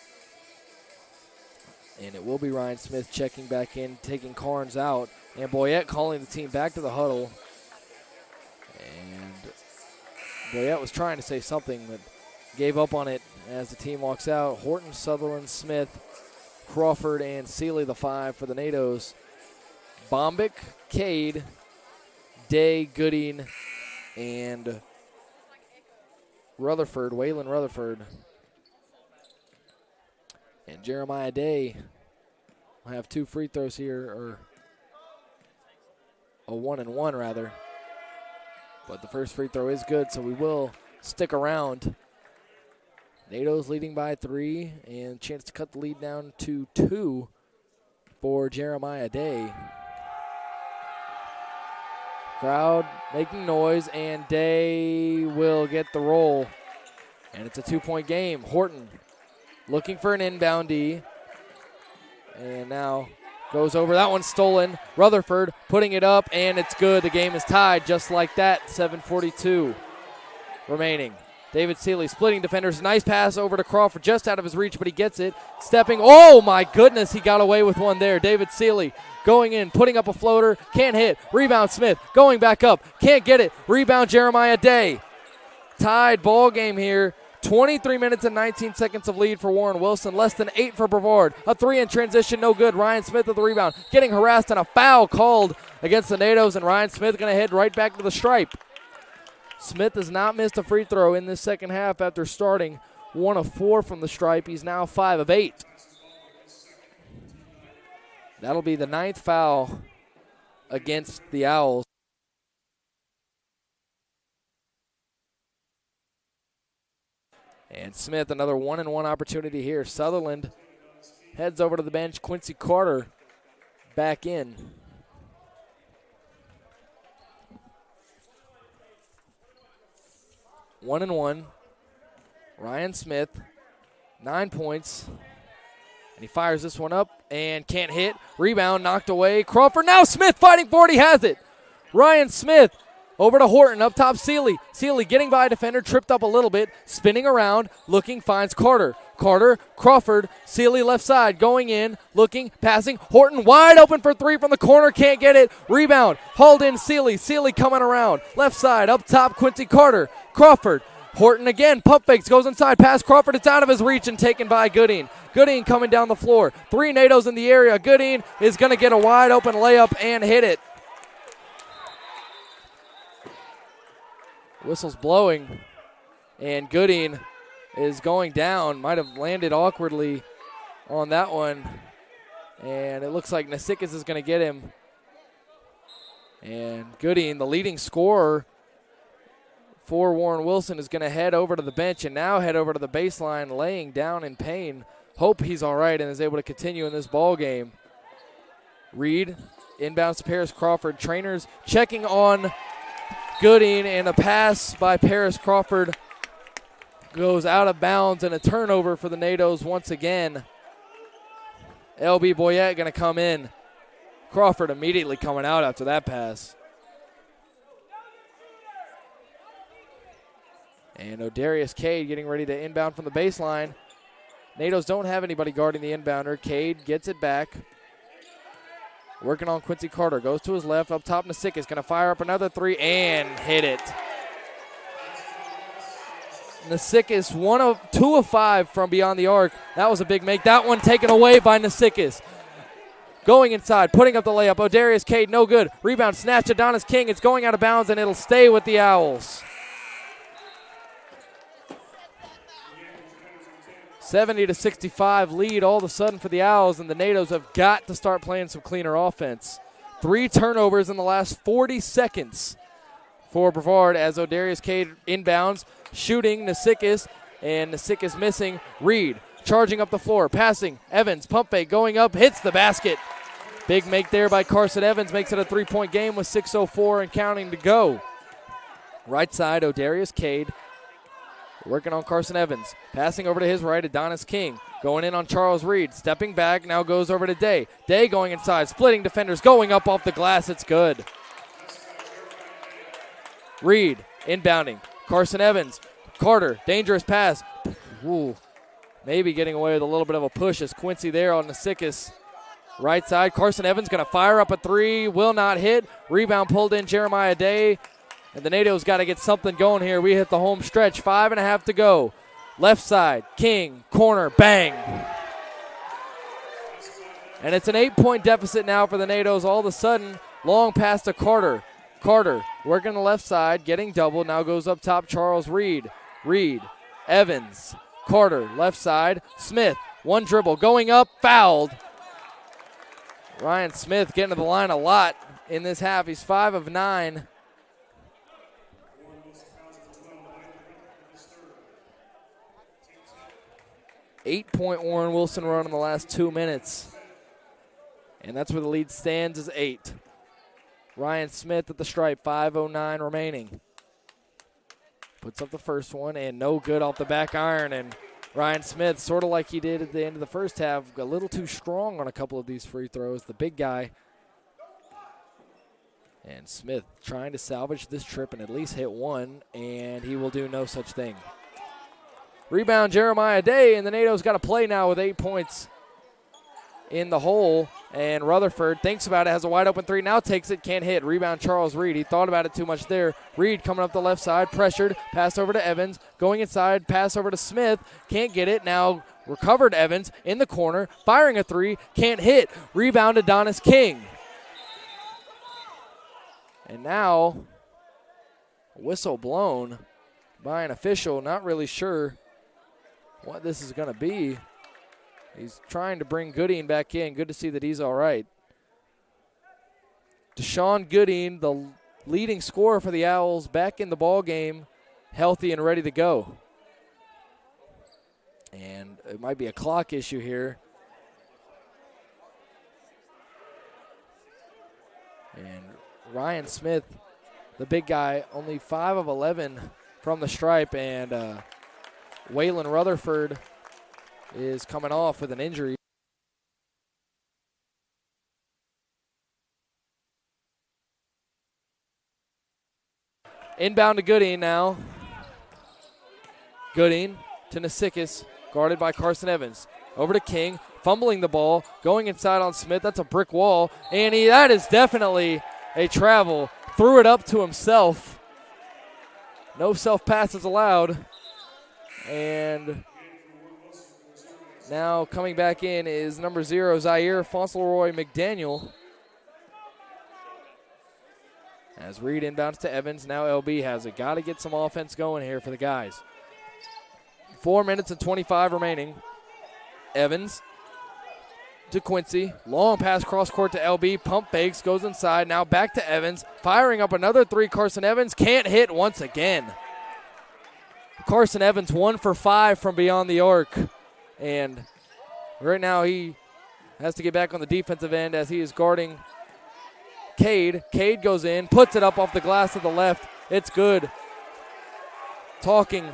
And it will be Ryan Smith checking back in, taking Carnes out. And Boyette calling the team back to the huddle. And Boyette was trying to say something, but gave up on it as the team walks out. Horton, Sutherland, Smith, Crawford, and Seeley, the 5 for the NATOs. Bombic, Cade, Day, Gooding, and Rutherford, Waylon Rutherford. And Jeremiah Day will have 2 free throws here, or a 1-and-1 rather. But the first free throw is good, so we will stick around. NATO's leading by 3, and chance to cut the lead down to 2 for Jeremiah Day. Crowd making noise, and Day will get the roll. And it's a 2-point game. Horton looking for an inbound D. And now goes over. That one's stolen. Rutherford putting it up, and it's good. The game is tied just like that. 7:42 remaining. David Seeley splitting defenders. Nice pass over to Crawford, just out of his reach, but he gets it. Stepping. Oh, my goodness. He got away with one there. David Seeley going in, putting up a floater. Can't hit. Rebound Smith. Going back up. Can't get it. Rebound Jeremiah Day. Tied ball game here. 23 minutes and 19 seconds of lead for Warren Wilson. Less than 8 for Brevard. A 3 in transition, no good. Ryan Smith with the rebound. Getting harassed, and a foul called against the NATOs, and Ryan Smith going to head right back to the stripe. Smith has not missed a free throw in this second half after starting 1 of 4 from the stripe. He's now 5 of 8. That'll be the 9th foul against the Owls. And Smith, another 1-and-1 opportunity here. Sutherland heads over to the bench. Quincy Carter back in. One and one. Ryan Smith, 9 points. And he fires this one up and can't hit. Rebound knocked away. Crawford, now Smith fighting for it. He has it. Ryan Smith over to Horton, up top Seeley. Seeley getting by a defender, tripped up a little bit, spinning around, looking, finds Carter. Carter, Crawford, Seeley left side, going in, looking, passing. Horton wide open for 3 from the corner, can't get it. Rebound, hauled in Seeley. Seeley coming around, left side, up top Quincy Carter. Crawford, Horton again, pump fakes, goes inside, pass Crawford, it's out of his reach and taken by Goodine. Goodine coming down the floor. 3 NATOs in the area. Goodine is going to get a wide open layup and hit it. Whistle's blowing, and Goodine is going down. Might have landed awkwardly on that one, and it looks like Nasikis is going to get him. And Goodine, the leading scorer for Warren Wilson, is going to head over to the bench and now head over to the baseline, laying down in pain. Hope he's all right and is able to continue in this ball game. Reed inbounds to Paris Crawford. Trainers checking on Goodine, and a pass by Paris Crawford goes out of bounds, and a turnover for the NATOs once again. LB Boyette going to come in. Crawford immediately coming out after that pass. And O'Darius Cade getting ready to inbound from the baseline. NATOs don't have anybody guarding the inbounder. Cade gets it back. Working on Quincy Carter. Goes to his left. Up top, Nasikis going to fire up another 3 and hit it. Nasikis, 2 of 5 from beyond the arc. That was a big make. That one taken away by Nasikis. Going inside, putting up the layup. O'Darius Cade, no good. Rebound, snatch, Adonis King. It's going out of bounds, and it'll stay with the Owls. 70-65 lead all of a sudden for the Owls, and the NATOs have got to start playing some cleaner offense. 3 turnovers in the last 40 seconds for Brevard as O'Darius Cade inbounds, shooting Nasikis, and Nasikis missing. Reed charging up the floor, passing. Evans, pump fake, going up, hits the basket. Big make there by Carson Evans, makes it a 3-point game with 6:04 and counting to go. Right side, O'Darius Cade. Working on Carson Evans. Passing over to his right, Adonis King. Going in on Charles Reed. Stepping back, now goes over to Day. Day going inside, splitting defenders, going up off the glass. It's good. Reed inbounding. Carson Evans. Carter, dangerous pass. Ooh, maybe getting away with a little bit of a push as Quincy there on Nasikis. Right side, Carson Evans going to fire up a 3. Will not hit. Rebound pulled in Jeremiah Day. And the NATO's got to get something going here. We hit the home stretch. 5.5 to go. Left side, King, corner, bang. And it's an 8-point deficit now for the NATOs. All of a sudden, long pass to Carter. Carter working the left side, getting doubled. Now goes up top, Charles Reed. Reed, Evans, Carter, left side. Smith, one dribble, going up, fouled. Ryan Smith getting to the line a lot in this half. He's 5 of 9. Eight-point Warren Wilson run in the last 2 minutes. And that's where the lead stands, is 8. Ryan Smith at the stripe, 5:09 remaining. Puts up the first one, and no good off the back iron. And Ryan Smith, sort of like he did at the end of the first half, a little too strong on a couple of these free throws, the big guy. And Smith trying to salvage this trip and at least hit one, and he will do no such thing. Rebound, Jeremiah Day, and the NATO's got to play now with 8 points in the hole. And Rutherford thinks about it, has a wide open three, now takes it, can't hit. Rebound, Charles Reed. He thought about it too much there. Reed coming up the left side, pressured, pass over to Evans, going inside, pass over to Smith, can't get it. Now recovered Evans in the corner, firing a three, can't hit. Rebound, Adonis King. And now a whistle blown by an official, not really sure what this is going to be. He's trying to bring Goodine back in. Good to see that he's all right. Deshaun Goodine, the leading scorer for the Owls, back in the ball game, healthy and ready to go. And it might be a clock issue here. And Ryan Smith, the big guy, only 5 of 11 from the stripe, and Waylon Rutherford is coming off with an injury. Inbound to Goodine now. Goodine to Nasikis, guarded by Carson Evans. Over to King, fumbling the ball, going inside on Smith. That's a brick wall, and that is definitely a travel. Threw it up to himself. No self passes allowed. And now coming back in is number 0, Zaire Fauntleroy McDaniel. As Reed inbounds to Evans, now LB has it. Got to get some offense going here for the guys. 4 minutes and 25 remaining. Evans to Quincy. Long pass cross court to LB. Pump fakes, goes inside. Now back to Evans. Firing up another three. Carson Evans can't hit once again. Carson Evans 1 for 5 from beyond the arc. And right now he has to get back on the defensive end as he is guarding Cade. Cade goes in, puts it up off the glass to the left. It's good. Talking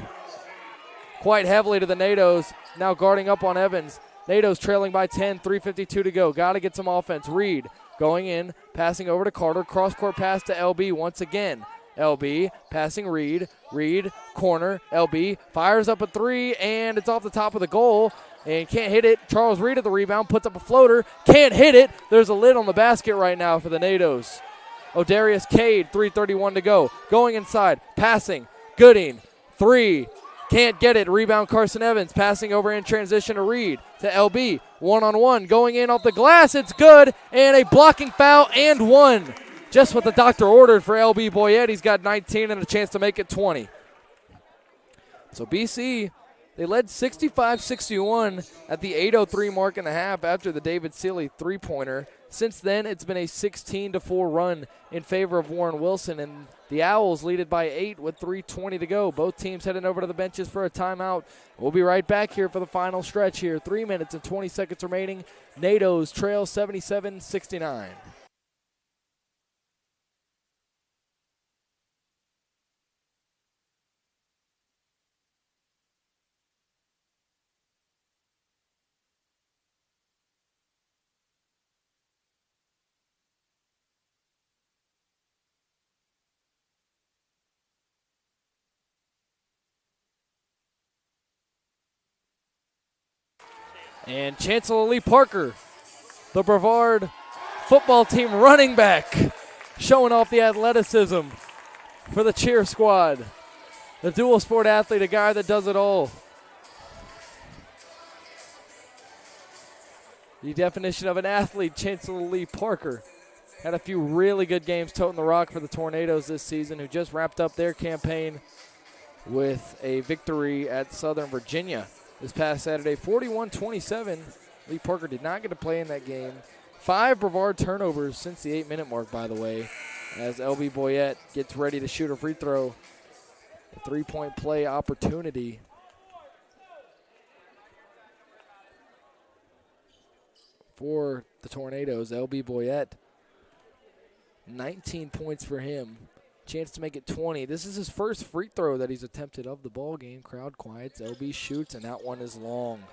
quite heavily to the NATOs. Now guarding up on Evans. NATO's trailing by 10, 3:52 to go. Got to get some offense. Reed going in, passing over to Carter. Cross-court pass to LB once again. LB passing Reed. Reed, corner. LB fires up a three, and it's off the top of the goal. And can't hit it. Charles Reed at the rebound, puts up a floater. Can't hit it. There's a lid on the basket right now for the NATOs. O'Darius Cade, 3:31 to go. Going inside, passing. Goodine, three. Can't get it. Rebound Carson Evans. Passing over in transition to Reed. To LB. One-on-one. Going in off the glass. It's good. And a blocking foul and one. Just what the doctor ordered for LB Boyette. He's got 19 and a chance to make it 20. So BC, they led 65-61 at the 8:03 mark in the half after the David Sealy three-pointer. Since then, it's been a 16-4 run in favor of Warren Wilson, and the Owls lead it by 8 with 3:20 to go. Both teams heading over to the benches for a timeout. We'll be right back here for the final stretch here. 3 minutes and 20 seconds remaining. NATO's trail 77-69. And Chancellor Lee Parker, the Brevard football team running back, showing off the athleticism for the cheer squad. The dual sport athlete, a guy that does it all. The definition of an athlete, Chancellor Lee Parker, had a few really good games toting the rock for the Tornadoes this season, who just wrapped up their campaign with a victory at Southern Virginia this past Saturday, 41-27. Lee Parker did not get to play in that game. 5 Brevard turnovers since the 8-minute mark, by the way, as LB Boyette gets ready to shoot a free throw. A 3-point play opportunity. For the Tornadoes, LB Boyette, 19 points for him. Chance to make it 20. This is his first free throw that he's attempted of the ball game. Crowd quiets. LB shoots, and that one is long.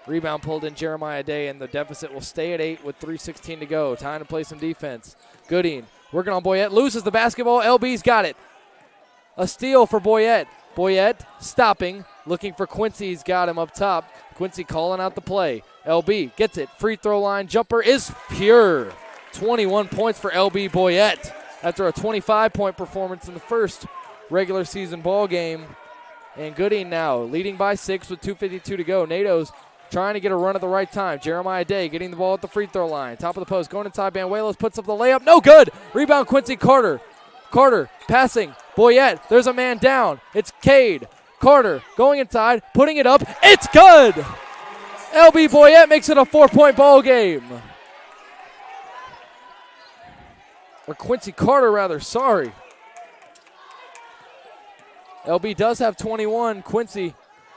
Rebound pulled in Jeremiah Day, and the deficit will stay at 8 with 3:16 to go. Time to play some defense. Gooding working on Boyette. Loses the basketball. LB's got it. A steal for Boyette. Boyette stopping, looking for Quincy. He's got him up top. Quincy calling out the play. LB gets it. Free throw line jumper is pure. 21 points for LB Boyette after a 25-point performance in the first regular season ball game. And Gooding now leading by 6 with 2:52 to go. Natos trying to get a run at the right time. Jeremiah Day getting the ball at the free throw line. Top of the post, going inside. Banuelos puts up the layup. No good. Rebound Quincy Carter. Carter passing. Boyette, there's a man down. It's Cade. Carter going inside, putting it up. It's good. LB Boyette makes it a 4-point ball game. Or Quincy Carter, rather. Sorry. LB does have 21. Quincy,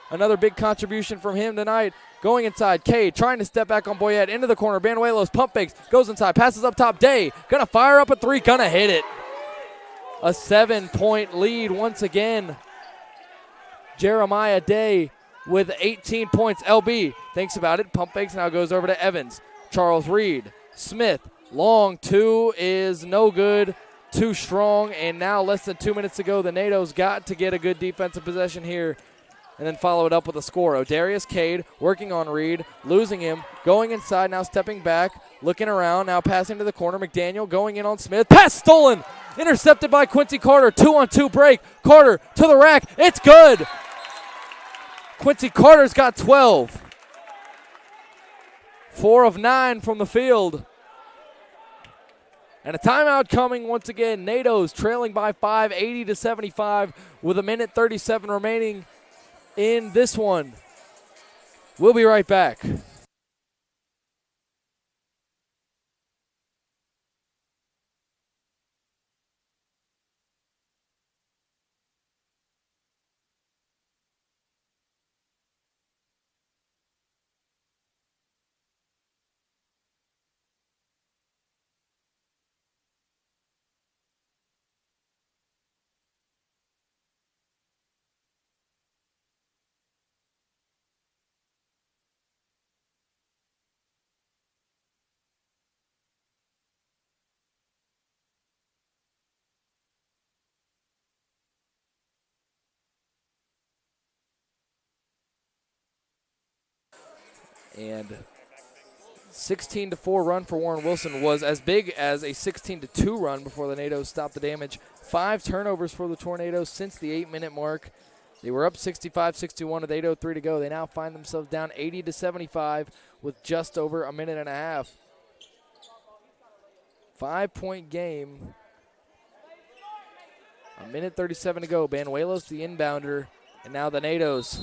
another big contribution from him tonight. Going inside, Cade trying to step back on Boyette into the corner. Banuelos pump fakes, goes inside, passes up top. Day gonna fire up a 3, gonna hit it. A 7-point lead once again. Jeremiah Day with 18 points. LB thinks about it, pump fakes, now goes over to Evans. Charles Reed, Smith, long 2 is no good, too strong, and now less than 2 minutes to go. The Natos got to get a good defensive possession here and then follow it up with a score. O'Darius Cade working on Reed, losing him, going inside, now stepping back, looking around, now passing to the corner. McDaniel going in on Smith. Pass stolen! Intercepted by Quincy Carter. 2-on-2 break. Carter to the rack. It's good! Quincy Carter's got 12. 4 of 9 from the field. And a timeout coming once again. Natos trailing by 5, 80-75 with 1:37 remaining in this one. We'll be right back. And 16-4 run for Warren Wilson was as big as a 16-2 run before the Natos stopped the damage. 5 turnovers for the Tornadoes since the 8-minute mark. They were up 65-61 with 8:03 to go. They now find themselves down 80-75 with just over a minute and a half. 5-point game. 1:37 to go. Banuelos the inbounder, and now the Natos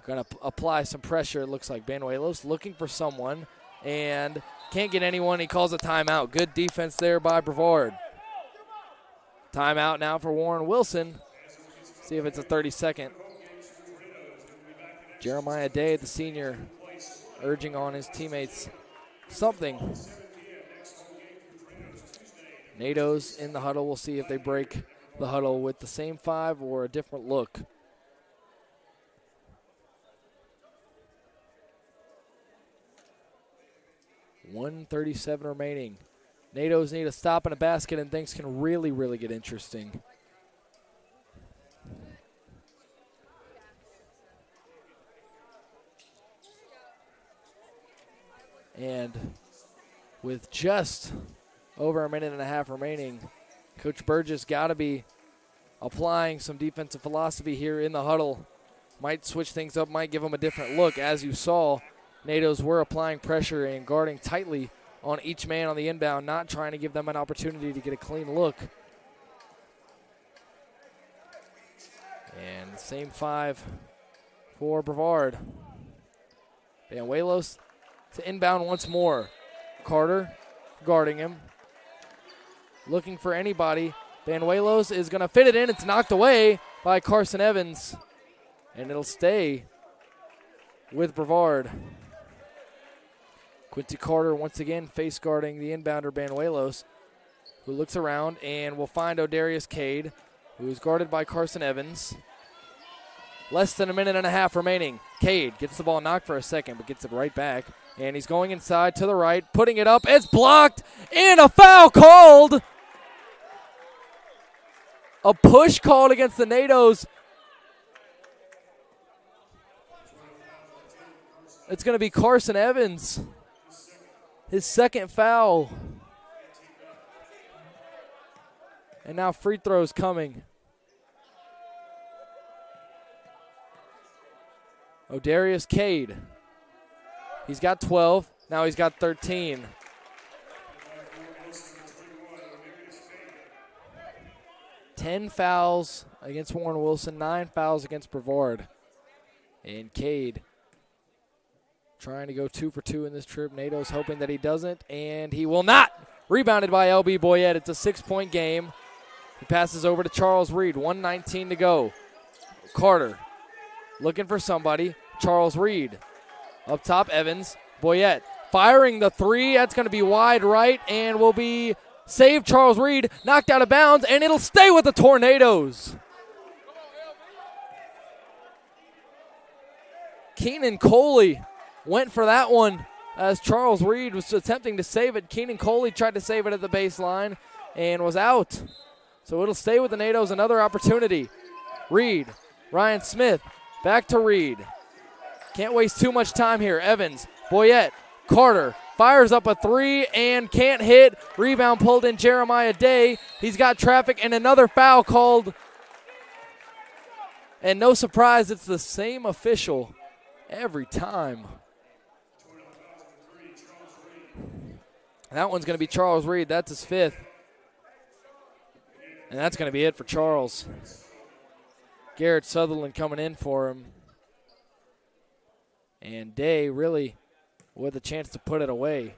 going to apply some pressure. It looks like Banuelos looking for someone and can't get anyone. He calls a timeout. Good defense there by Brevard. Timeout now for Warren Wilson. See if it's a 30-second. Jeremiah Day, the senior, urging on his teammates something. Natos in the huddle. We'll see if they break the huddle with the same 5 or a different look. $1:37 remaining. Natos need a stop and a basket, and things can really, really get interesting. And with just over a minute and a half remaining, Coach Burgess got to be applying some defensive philosophy here in the huddle. Might switch things up, might give them a different look. As you saw, Natos were applying pressure and guarding tightly on each man on the inbound, not trying to give them an opportunity to get a clean look. And same 5 for Brevard. Banuelos to inbound once more. Carter guarding him. Looking for anybody. Banuelos is going to fit it in. It's knocked away by Carson Evans. And it'll stay with Brevard. Quincy Carter once again face guarding the inbounder Banuelos, who looks around and will find O'Darius Cade, who's guarded by Carson Evans. Less than a minute and a half remaining. Cade gets the ball knocked for a second, but gets it right back. And he's going inside to the right, putting it up. It's blocked, and a foul called. A push called against the NATOs. It's going to be Carson Evans. His second foul. And now free throws coming. O'Darius Cade. He's got 12. Now he's got 13. Ten fouls against Warren Wilson, 9 fouls against Brevard. And Cade trying to go 2 for 2 in this trip. NATO's hoping that he doesn't, and he will not. Rebounded by L.B. Boyette. It's a 6-point game. He passes over to Charles Reed. 1:19 to go. Carter looking for somebody. Charles Reed. Up top, Evans. Boyette firing the 3. That's going to be wide right and will be saved. Charles Reed knocked out of bounds, and it'll stay with the Tornadoes. Keenan Coley went for that one as Charles Reed was attempting to save it. Keenan Coley tried to save it at the baseline and was out. So it'll stay with the NATOs. Another opportunity. Reed, Ryan Smith, back to Reed. Can't waste too much time here. Evans, Boyette, Carter fires up a 3 and can't hit. Rebound pulled in Jeremiah Day. He's got traffic and another foul called. And no surprise, it's the same official every time. That one's going to be Charles Reed. That's his 5th. And that's going to be it for Charles. Garrett Sutherland coming in for him. And Day really with a chance to put it away.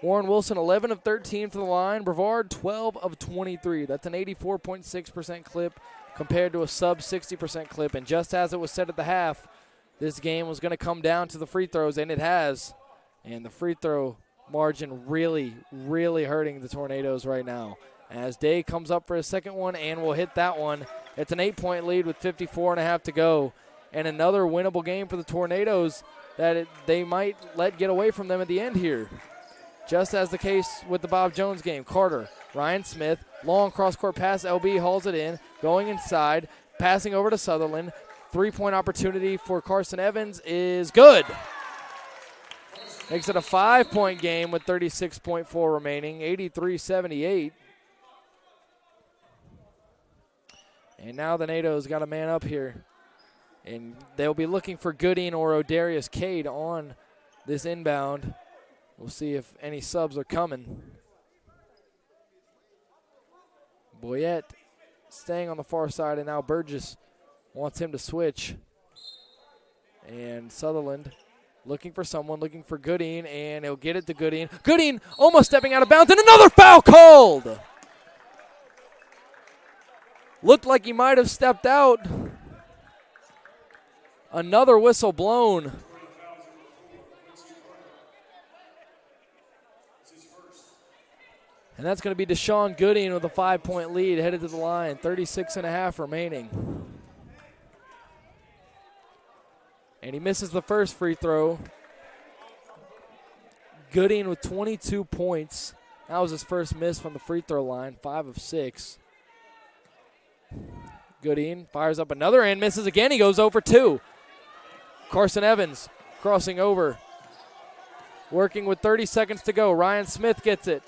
Warren Wilson, 11 of 13 for the line. Brevard, 12 of 23. That's an 84.6% clip compared to a sub 60% clip. And just as it was said at the half, this game was going to come down to the free throws, and it has. And the free throw margin really, really hurting the Tornadoes right now. As Day comes up for his second one and will hit that one. It's an 8-point lead with 54.5 to go. And another winnable game for the Tornadoes that they might let get away from them at the end here. Just as the case with the Bob Jones game. Carter, Ryan Smith, long cross-court pass. LB hauls it in, going inside, passing over to Sutherland. 3-point opportunity for Carson Evans is good. Makes it a 5-point game with 36.4 remaining, 83-78. And now the NATO's got a man up here. And they'll be looking for Gooding or O'Darius Cade on this inbound. We'll see if any subs are coming. Boyette staying on the far side, and now Burgess wants him to switch. And Sutherland looking for someone, looking for Gooding, and he'll get it to Gooding. Gooding almost stepping out of bounds, and another foul called! Looked like he might have stepped out. Another whistle blown. And that's going to be Deshaun Gooding with a 5-point lead headed to the line. 36.5 remaining. And he misses the first free throw. Gooding with 22 points. That was his first miss from the free throw line, 5 of 6. Gooding fires up another and misses again. He goes 0 for 2. Carson Evans crossing over. Working with 30 seconds to go. Ryan Smith gets it.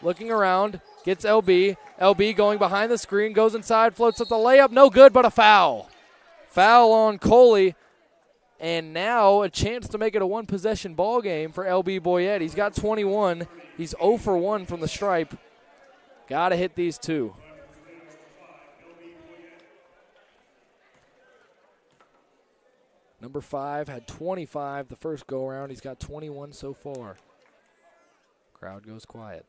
Looking around. Gets LB. LB going behind the screen. Goes inside. Floats up the layup. No good, but a foul. Foul on Coley. And now a chance to make it a one-possession ball game for LB Boyette. He's got 21. He's 0 for 1 from the stripe. Got to hit these two. Number 5 had 25 the first go-around. He's got 21 so far. Crowd goes quiet.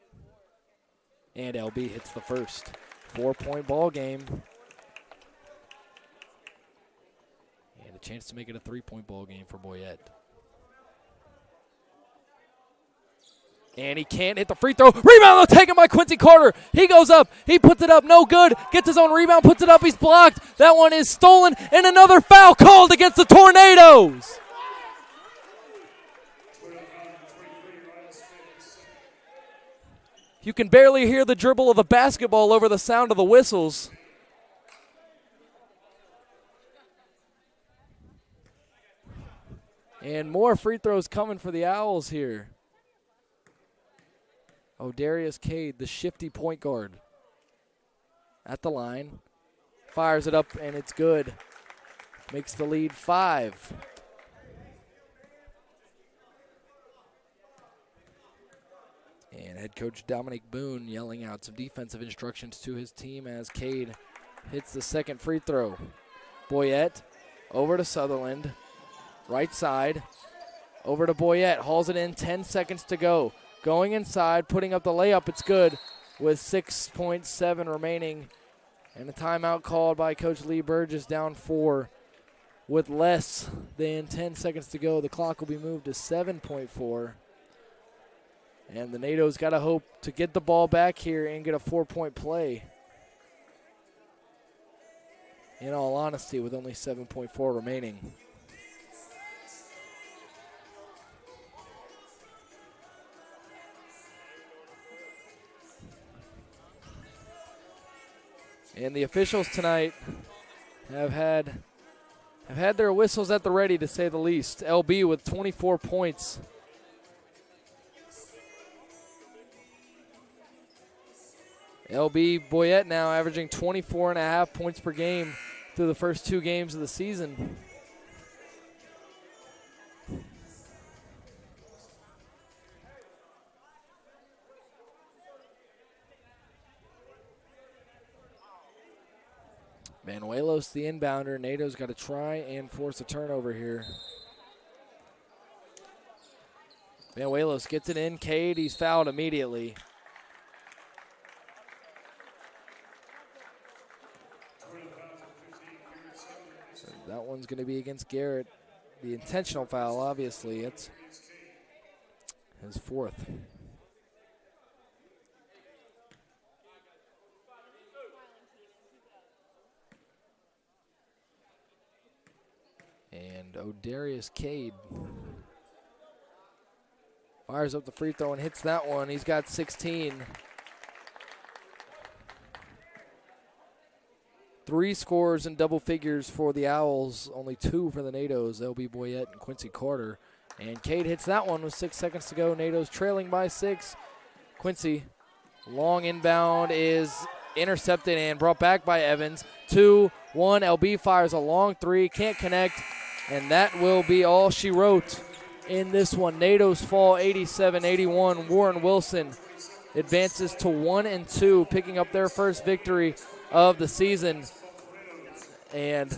And LB hits the first. 4-point ball game. And a chance to make it a 3-point ball game for Boyette. And he can't hit the free throw. Rebound taken by Quincy Carter. He goes up. He puts it up. No good. Gets his own rebound. Puts it up. He's blocked. That one is stolen. And another foul called against the Tornadoes. You can barely hear the dribble of the basketball over the sound of the whistles. And more free throws coming for the Owls here. Oh, Darius Cade, the shifty point guard. At the line. Fires it up, and it's good. Makes the lead 5. And head coach Dominic Boone yelling out some defensive instructions to his team as Cade hits the second free throw. Boyette over to Sutherland. Right side. Over to Boyette. Hauls it in. 10 seconds to go. Going inside, putting up the layup. It's good with 6.7 remaining. And a timeout called by Coach Lee Burgess, down 4 with less than 10 seconds to go. The clock will be moved to 7.4. And the NATO's got to hope to get the ball back here and get a 4-point play. In all honesty, with only 7.4 remaining. And the officials tonight have had their whistles at the ready, to say the least. LB with 24 points. LB Boyette now averaging 24.5 points per game through the first 2 games of the season. Manuelos, the inbounder. NATO's got to try and force a turnover here. Manuelos gets it in. Cade, he's fouled immediately. So that one's going to be against Garrett. The intentional foul, obviously. It's his 4th. And O'Darius Cade fires up the free throw and hits that one. He's got 16. 3 scores in double figures for the Owls, only 2 for the NATO's, LB Boyette and Quincy Carter. And Cade hits that one with 6 seconds to go. NATO's trailing by 6. Quincy, long inbound is intercepted and brought back by Evans. 2-1, LB fires a long 3, can't connect. And that will be all she wrote in this one. NATO's fall 87-81. Warren Wilson advances to 1-2, picking up their first victory of the season. And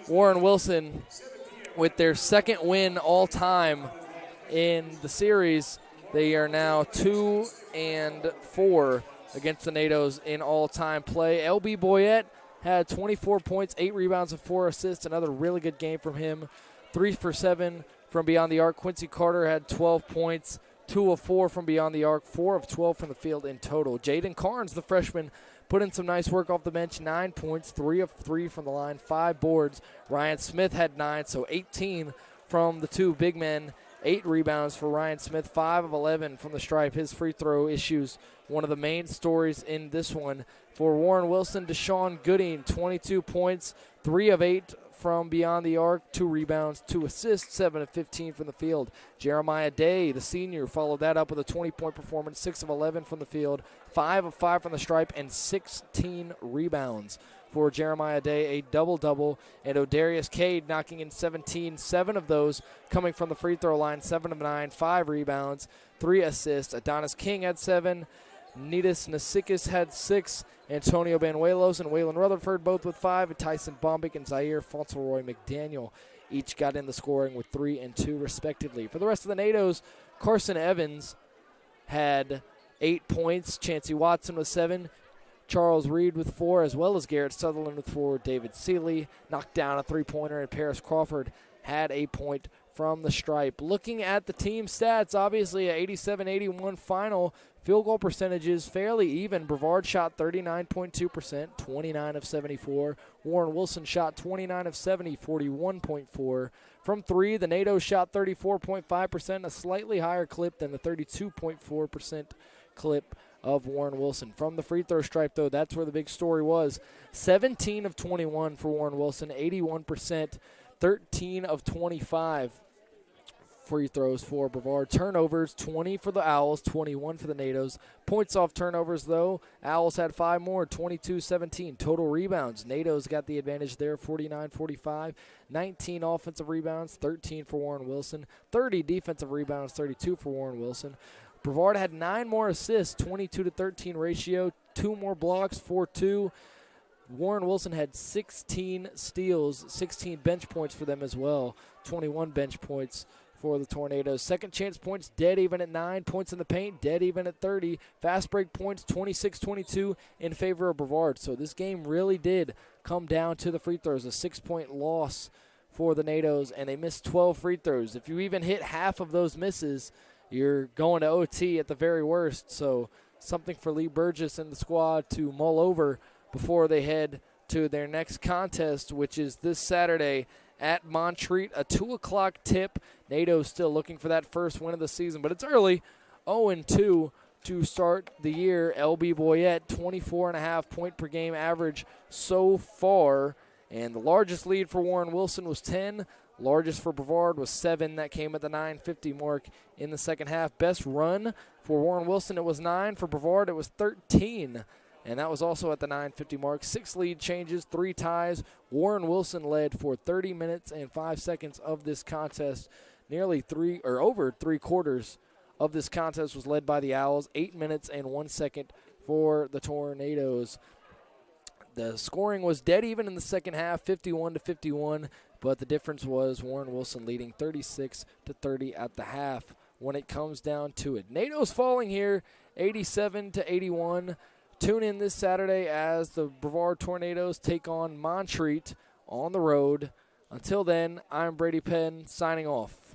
Warren Wilson, with their second win all time in the series, they are now 2-4 against the NATO's in all-time play. LB Boyette had 24 points, 8 rebounds, and 4 assists. Another really good game from him. 3 for 7 from beyond the arc. Quincy Carter had 12 points, 2 of 4 from beyond the arc, 4 of 12 from the field in total. Jaden Carnes, the freshman, put in some nice work off the bench. 9 points, 3 of 3 from the line, 5 boards. Ryan Smith had 9, so 18 from the 2 big men. 8 rebounds for Ryan Smith, 5 of 11 from the stripe. His free throw issues, one of the main stories in this one. For Warren Wilson, Deshaun Gooding, 22 points, 3 of 8 from beyond the arc, 2 rebounds, 2 assists, 7 of 15 from the field. Jeremiah Day, the senior, followed that up with a 20-point performance, 6 of 11 from the field, 5 of 5 from the stripe, and 16 rebounds for Jeremiah Day, a double-double, and O'Darius Cade knocking in 17, 7 of those coming from the free throw line, 7 of 9, 5 rebounds, 3 assists. Adonis King had 7, Nidus Nasikis had 6, Antonio Banuelos and Waylon Rutherford both with 5, and Tyson Bombic and Zaire Fauntleroy McDaniel each got in the scoring with 3 and 2 respectively. For the rest of the NATOs, Carson Evans had 8 points, Chancey Watson with 7, Charles Reed with 4, as well as Garrett Sutherland with 4. David Seeley knocked down a three-pointer, and Paris Crawford had a point from the stripe. Looking at the team stats, obviously a 87-81 final. Field goal percentages fairly even. Brevard shot 39.2%, 29 of 74. Warren Wilson shot 29 of 70, 41.4. From 3, the NATO shot 34.5%, a slightly higher clip than the 32.4% clip of Warren Wilson. From the free throw stripe, though, that's where the big story was. 17 of 21 for Warren Wilson, 81%, 13 of 25 free throws for Brevard. Turnovers, 20 for the Owls, 21 for the NATOs. Points off turnovers, though, Owls had 5 more, 22-17. Total rebounds, NATOs got the advantage there, 49-45. 19 offensive rebounds, 13 for Warren Wilson. 30 defensive rebounds, 32 for Warren Wilson. Brevard had 9 more assists, 22-13 ratio, 2 more blocks, 4-2. Warren Wilson had 16 steals, 16 bench points for them as well, 21 bench points for the Tornadoes. Second chance points, dead even at 9. Points in the paint, dead even at 30. Fast break points, 26-22 in favor of Brevard. So this game really did come down to the free throws, a 6-point loss for the NATOs, and they missed 12 free throws. If you even hit half of those misses, you're going to OT at the very worst. So something for Lee Burgess and the squad to mull over before they head to their next contest, which is this Saturday at Montreat, a 2 o'clock tip. NATO's still looking for that first win of the season, but it's early. 0-2 to start the year. LB Boyette, 24.5 point per game average so far. And the largest lead for Warren Wilson was 10. Largest for Brevard was 7. That came at the 9:50 mark in the second half. Best run for Warren Wilson, it was 9. For Brevard, it was 13. And that was also at the 9:50 mark. 6 lead changes, 3 ties. Warren Wilson led for 30 minutes and 5 seconds of this contest. Over 3 quarters of this contest was led by the Owls. 8 minutes and 1 second for the Tornadoes. The scoring was dead even in the second half, 51-51, but the difference was Warren Wilson leading 36-30 at the half when it comes down to it. NATO's falling here, 87-81. Tune in this Saturday as the Brevard Tornadoes take on Montreat on the road. Until then, I'm Brady Penn signing off.